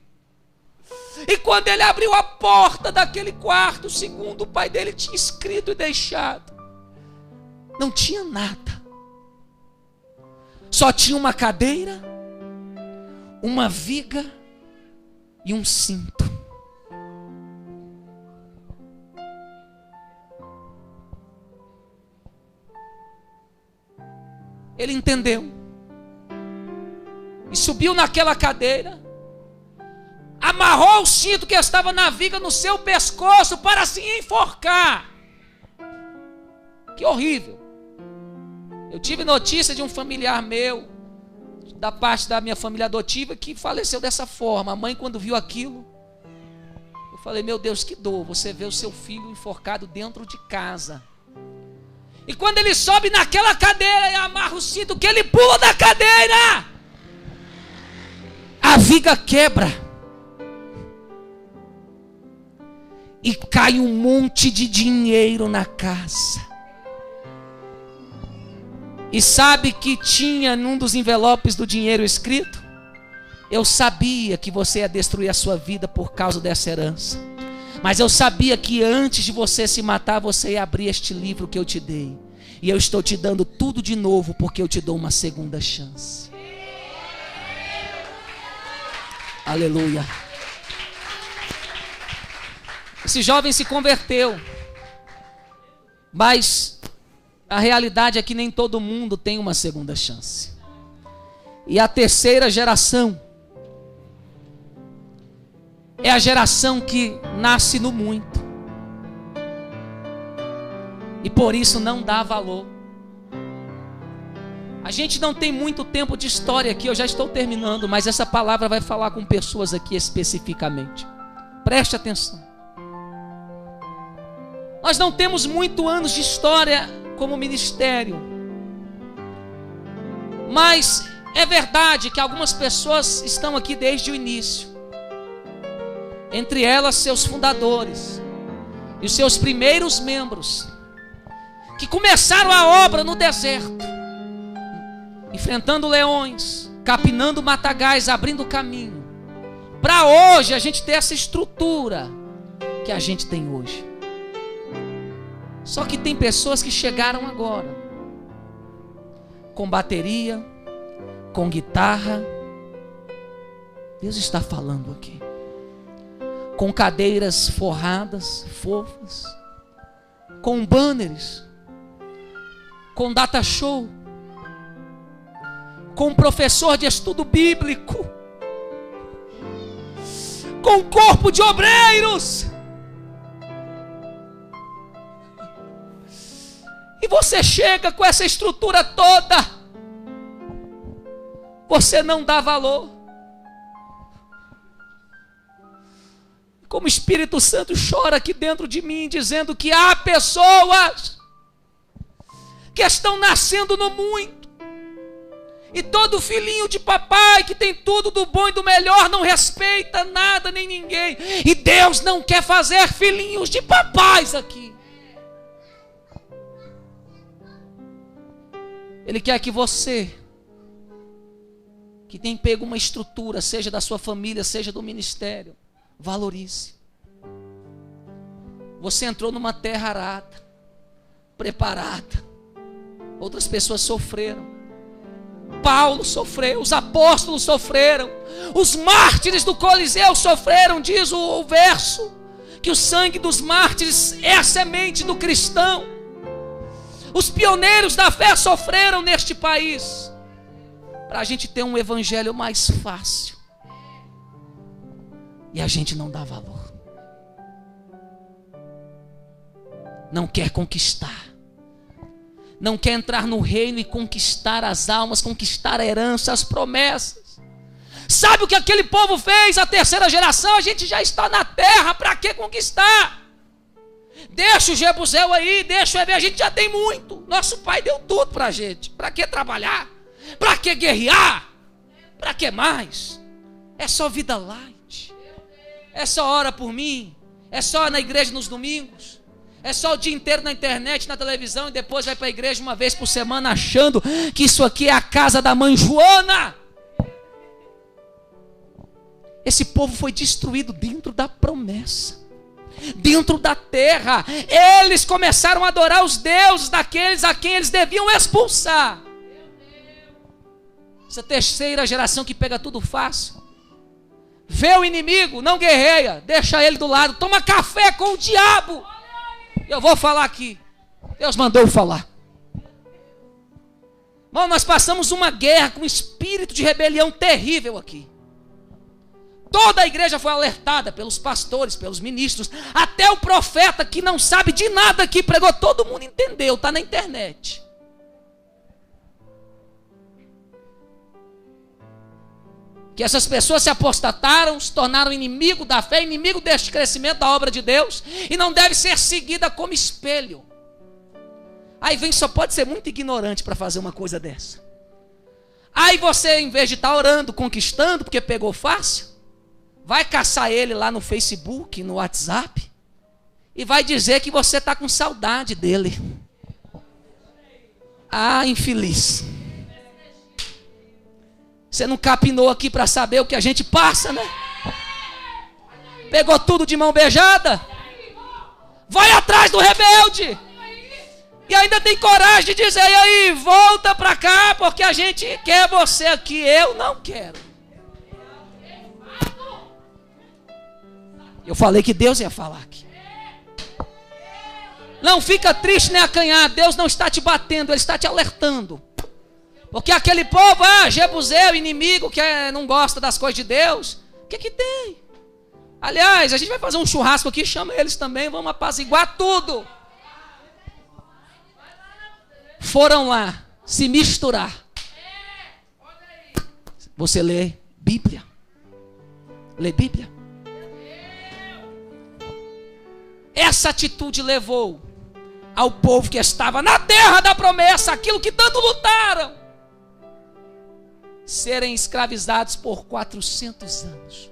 E quando ele abriu a porta daquele quarto, segundo o pai dele tinha escrito e deixado, não tinha nada. Só tinha uma cadeira, uma viga e um cinto. Ele entendeu e subiu naquela cadeira, amarrou o cinto que estava na viga no seu pescoço para se enforcar. Que horrível. Eu tive notícia de um familiar meu, da parte da minha família adotiva, que faleceu dessa forma. A mãe, quando viu aquilo, eu falei: meu Deus, que dor você vê o seu filho enforcado dentro de casa. E quando ele sobe naquela cadeira e amarra o cinto, que ele pula da cadeira, a viga quebra e cai um monte de dinheiro na casa. E sabe que tinha num dos envelopes do dinheiro escrito: Eu sabia que você ia destruir a sua vida por causa dessa herança. Mas eu sabia que antes de você se matar, você ia abrir este livro que eu te dei. E eu estou te dando tudo de novo, porque eu te dou uma segunda chance. Aleluia. Esse jovem se converteu. Mas a realidade é que nem todo mundo tem uma segunda chance. E a terceira geração é a geração que nasce no muito. E por isso não dá valor. A gente não tem muito tempo de história aqui, eu já estou terminando, mas essa palavra vai falar com pessoas aqui especificamente. Preste atenção. Nós não temos muitos anos de história como ministério. Mas é verdade que algumas pessoas estão aqui desde o início. Entre elas seus fundadores e os seus primeiros membros, que começaram a obra no deserto, enfrentando leões, capinando matagais, abrindo caminho, para hoje a gente ter essa estrutura que a gente tem hoje. Só que tem pessoas que chegaram agora, com bateria, com guitarra. Deus está falando aqui. Com cadeiras forradas, fofas, com banners, com data show, com professor de estudo bíblico, com corpo de obreiros. E você chega com essa estrutura toda, você não dá valor. Como o Espírito Santo chora aqui dentro de mim, dizendo que há pessoas que estão nascendo no muito, e todo filhinho de papai que tem tudo do bom e do melhor não respeita nada nem ninguém. E Deus não quer fazer filhinhos de papais aqui. Ele quer que você, que tem pego uma estrutura, seja da sua família, seja do ministério, valorize. Você entrou numa terra arada, preparada. Outras pessoas sofreram. Paulo sofreu, os apóstolos sofreram, os mártires do Coliseu sofreram. Diz o verso que o sangue dos mártires é a semente do cristão. Os pioneiros da fé sofreram neste país, para a gente ter um evangelho mais fácil. E a gente não dá valor. Não quer conquistar. Não quer entrar no reino e conquistar as almas, conquistar a herança, as promessas. Sabe o que aquele povo fez? A terceira geração: a gente já está na terra, para que conquistar? Deixa o Jebusel aí, deixa o Heber, a gente já tem muito. Nosso pai deu tudo para a gente. Para que trabalhar? Para que guerrear? Para que mais? É só vida light. É só hora por mim. É só na igreja nos domingos. É só o dia inteiro na internet, na televisão, e depois vai para a igreja uma vez por semana, achando que isso aqui é a casa da mãe Joana. Esse povo foi destruído dentro da promessa, dentro da terra. Eles começaram a adorar os deuses daqueles a quem eles deviam expulsar. Essa terceira geração que pega tudo fácil, vê o inimigo, não guerreia, deixa ele do lado, toma café com o diabo. Eu vou falar aqui, Deus mandou eu falar. Irmão, nós passamos uma guerra com um espírito de rebelião terrível aqui. Toda a igreja foi alertada pelos pastores, pelos ministros, até o profeta que não sabe de nada que pregou, todo mundo entendeu, está na internet. Que essas pessoas se apostataram, se tornaram inimigo da fé, inimigo deste crescimento da obra de Deus, e não deve ser seguida como espelho. Aí vem, só pode ser muito ignorante para fazer uma coisa dessa. Aí você, em vez de estar orando, conquistando, porque pegou fácil, vai caçar ele lá no Facebook, no WhatsApp, e vai dizer que você está com saudade dele. Ah, infeliz. Você não capinou aqui para saber o que a gente passa, né? Pegou tudo de mão beijada? Vai atrás do rebelde. E ainda tem coragem de dizer, e aí, volta para cá, porque a gente quer você aqui. Eu não quero. Eu falei que Deus ia falar aqui. Não fica triste nem acanhado. Deus não está te batendo, Ele está te alertando. Porque aquele povo, Jebuseu, inimigo, que não gosta das coisas de Deus. O que tem? Aliás, a gente vai fazer um churrasco aqui, chama eles também, vamos apaziguar tudo. Foram lá se misturar. Você lê Bíblia? Lê Bíblia? Essa atitude levou ao povo que estava na terra da promessa, aquilo que tanto lutaram, serem escravizados por 400 anos.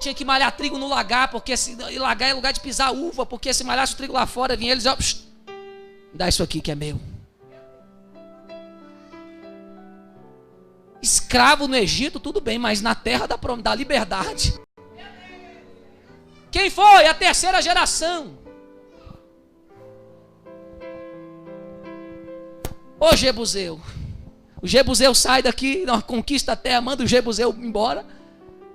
Tinha que malhar trigo no lagar, porque lagar é lugar de pisar uva, porque se malhasse o trigo lá fora, vinha eles, dá isso aqui que é meu. Escravo no Egito, tudo bem, mas na terra da liberdade. Quem foi? A terceira geração. Ô Jebuseu. O Jebuseu sai daqui, conquista a terra, manda o Jebuseu embora.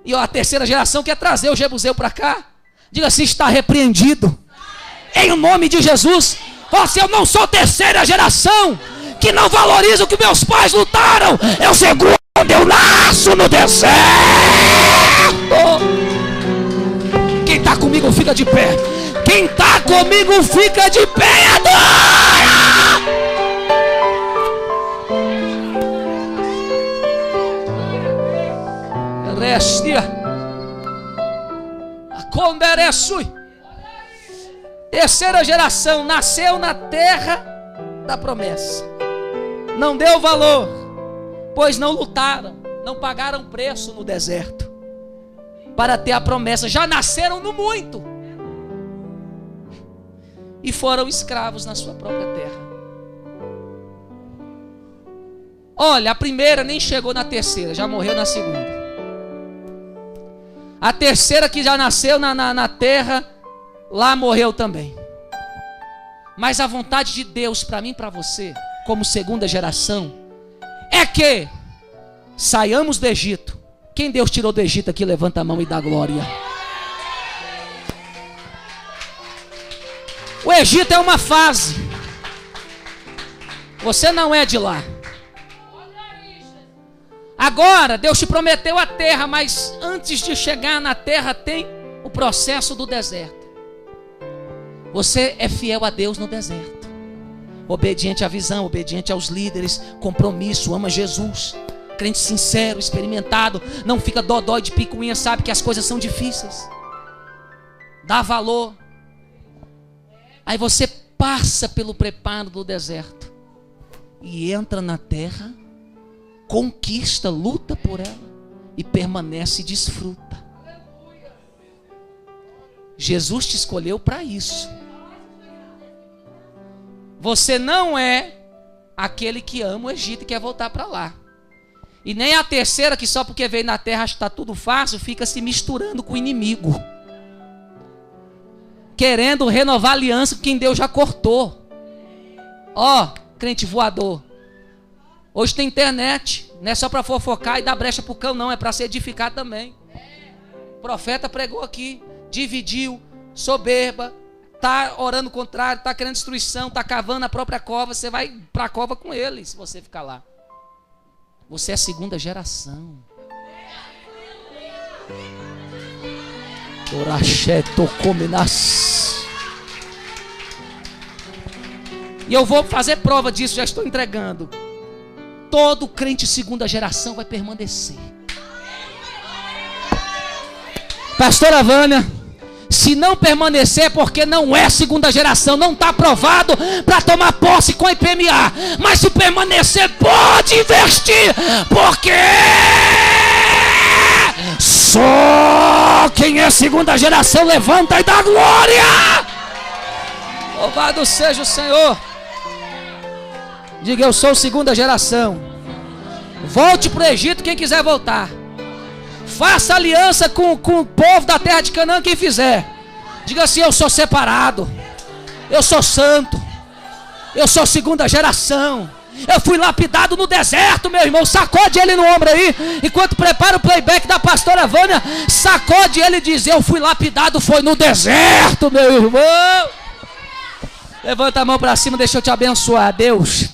E a terceira geração quer trazer o Jebuseu para cá. Diga assim, está repreendido. Em nome de Jesus. Você, eu não sou terceira geração que não valoriza o que meus pais lutaram. Eu seguro onde eu nasço no deserto. Quem está comigo fica de pé. Quem está comigo fica de pé. Adora! Terceira geração nasceu na terra da promessa. Não deu valor, pois não lutaram, não pagaram preço no deserto para ter a promessa. Já nasceram no muito e foram escravos na sua própria terra. Olha, a primeira nem chegou na terceira, já morreu na segunda. A terceira que já nasceu na terra, lá morreu também. Mas a vontade de Deus para mim e para você, como segunda geração, é que saiamos do Egito. Quem Deus tirou do Egito aqui, levanta a mão e dá glória. O Egito é uma fase. Você não é de lá. Agora, Deus te prometeu a terra, mas antes de chegar na terra tem o processo do deserto. Você é fiel a Deus no deserto. Obediente à visão, obediente aos líderes, compromisso, ama Jesus. Crente sincero, experimentado, não fica dodói de picuinha, sabe que as coisas são difíceis. Dá valor. Aí você passa pelo preparo do deserto e entra na terra, conquista, luta por ela e permanece e desfruta. Jesus te escolheu para isso. Você não é aquele que ama o Egito e quer voltar para lá. E nem a terceira que só porque veio na terra acha que está tudo fácil, fica se misturando com o inimigo, querendo renovar a aliança com quem Deus já cortou. Crente voador. Hoje tem internet, não é só para fofocar e dar brecha para o cão, não, é para se edificar também. O profeta pregou aqui, dividiu, soberba, está orando o contrário, está querendo destruição, está cavando a própria cova, você vai para a cova com ele, se você ficar lá. Você é segunda geração. E eu vou fazer prova disso, já estou entregando. Todo crente segunda geração vai permanecer. Pastora Vânia, se não permanecer é porque não é segunda geração, não está aprovado para tomar posse com a IPMA. Mas se permanecer pode investir, porque só quem é segunda geração levanta e dá glória. Louvado seja o Senhor. Diga, eu sou segunda geração. Volte para o Egito quem quiser voltar. Faça aliança com o povo da terra de Canaã quem fizer. Diga assim: eu sou separado, eu sou santo, eu sou segunda geração. Eu fui lapidado no deserto, meu irmão. Sacode ele no ombro aí. Enquanto prepara o playback da pastora Vânia, sacode ele e diz: eu fui lapidado, foi no deserto, meu irmão. Levanta a mão para cima, deixa eu te abençoar. Deus,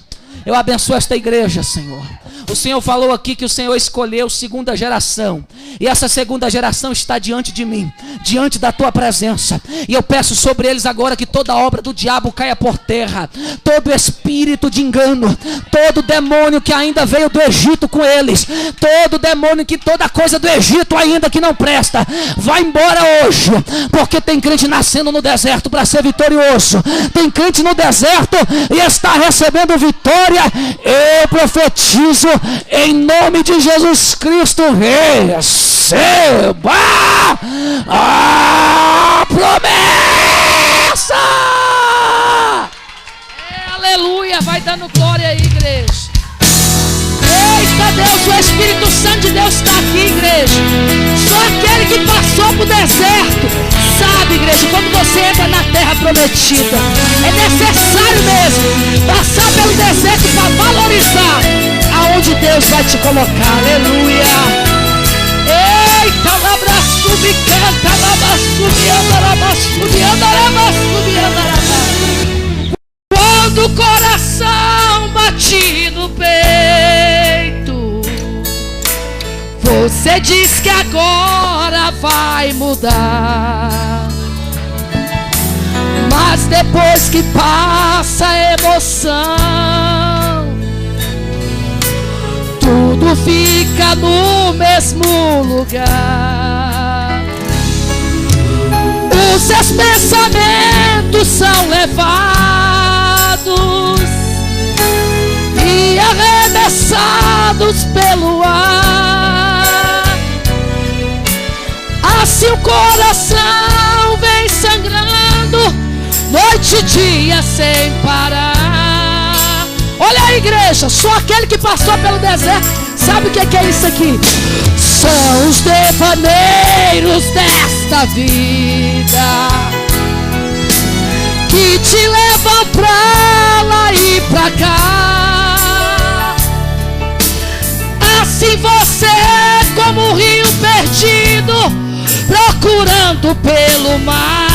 eu abençoo esta igreja, Senhor. O Senhor falou aqui que o Senhor escolheu segunda geração. E essa segunda geração está diante de mim, diante da tua presença. E eu peço sobre eles agora que toda obra do diabo caia por terra. Todo espírito de engano, todo demônio que ainda veio do Egito com eles, todo demônio que toda coisa do Egito ainda que não presta, vai embora hoje. Porque tem crente nascendo no deserto para ser vitorioso. Tem crente no deserto e está recebendo vitória. Eu profetizo em nome de Jesus Cristo, receba a promessa. Aleluia, vai dando glória aí, igreja. Eita Deus, o Espírito Santo de Deus está aqui, igreja. Só aquele que passou pro deserto sabe, igreja, quando você entra na terra prometida, é necessário mesmo passar pelo deserto para valorizar aonde Deus vai te colocar. Aleluia. Eita, labraçubi, canta, labraçubi, andarabaçubi, andarabaçubi, andarabaçubi. Quando o coração bate no peito, você diz que agora vai mudar. Mas depois que passa a emoção, tudo fica no mesmo lugar. Os seus pensamentos são levados e arremessados pelo ar. Assim o coração vem sangrando, noite e dia sem parar. Olha a igreja, só aquele que passou pelo deserto sabe o que é isso aqui. São os devaneiros desta vida que te levam pra lá e pra cá. Assim você é como um rio perdido, procurando pelo mar.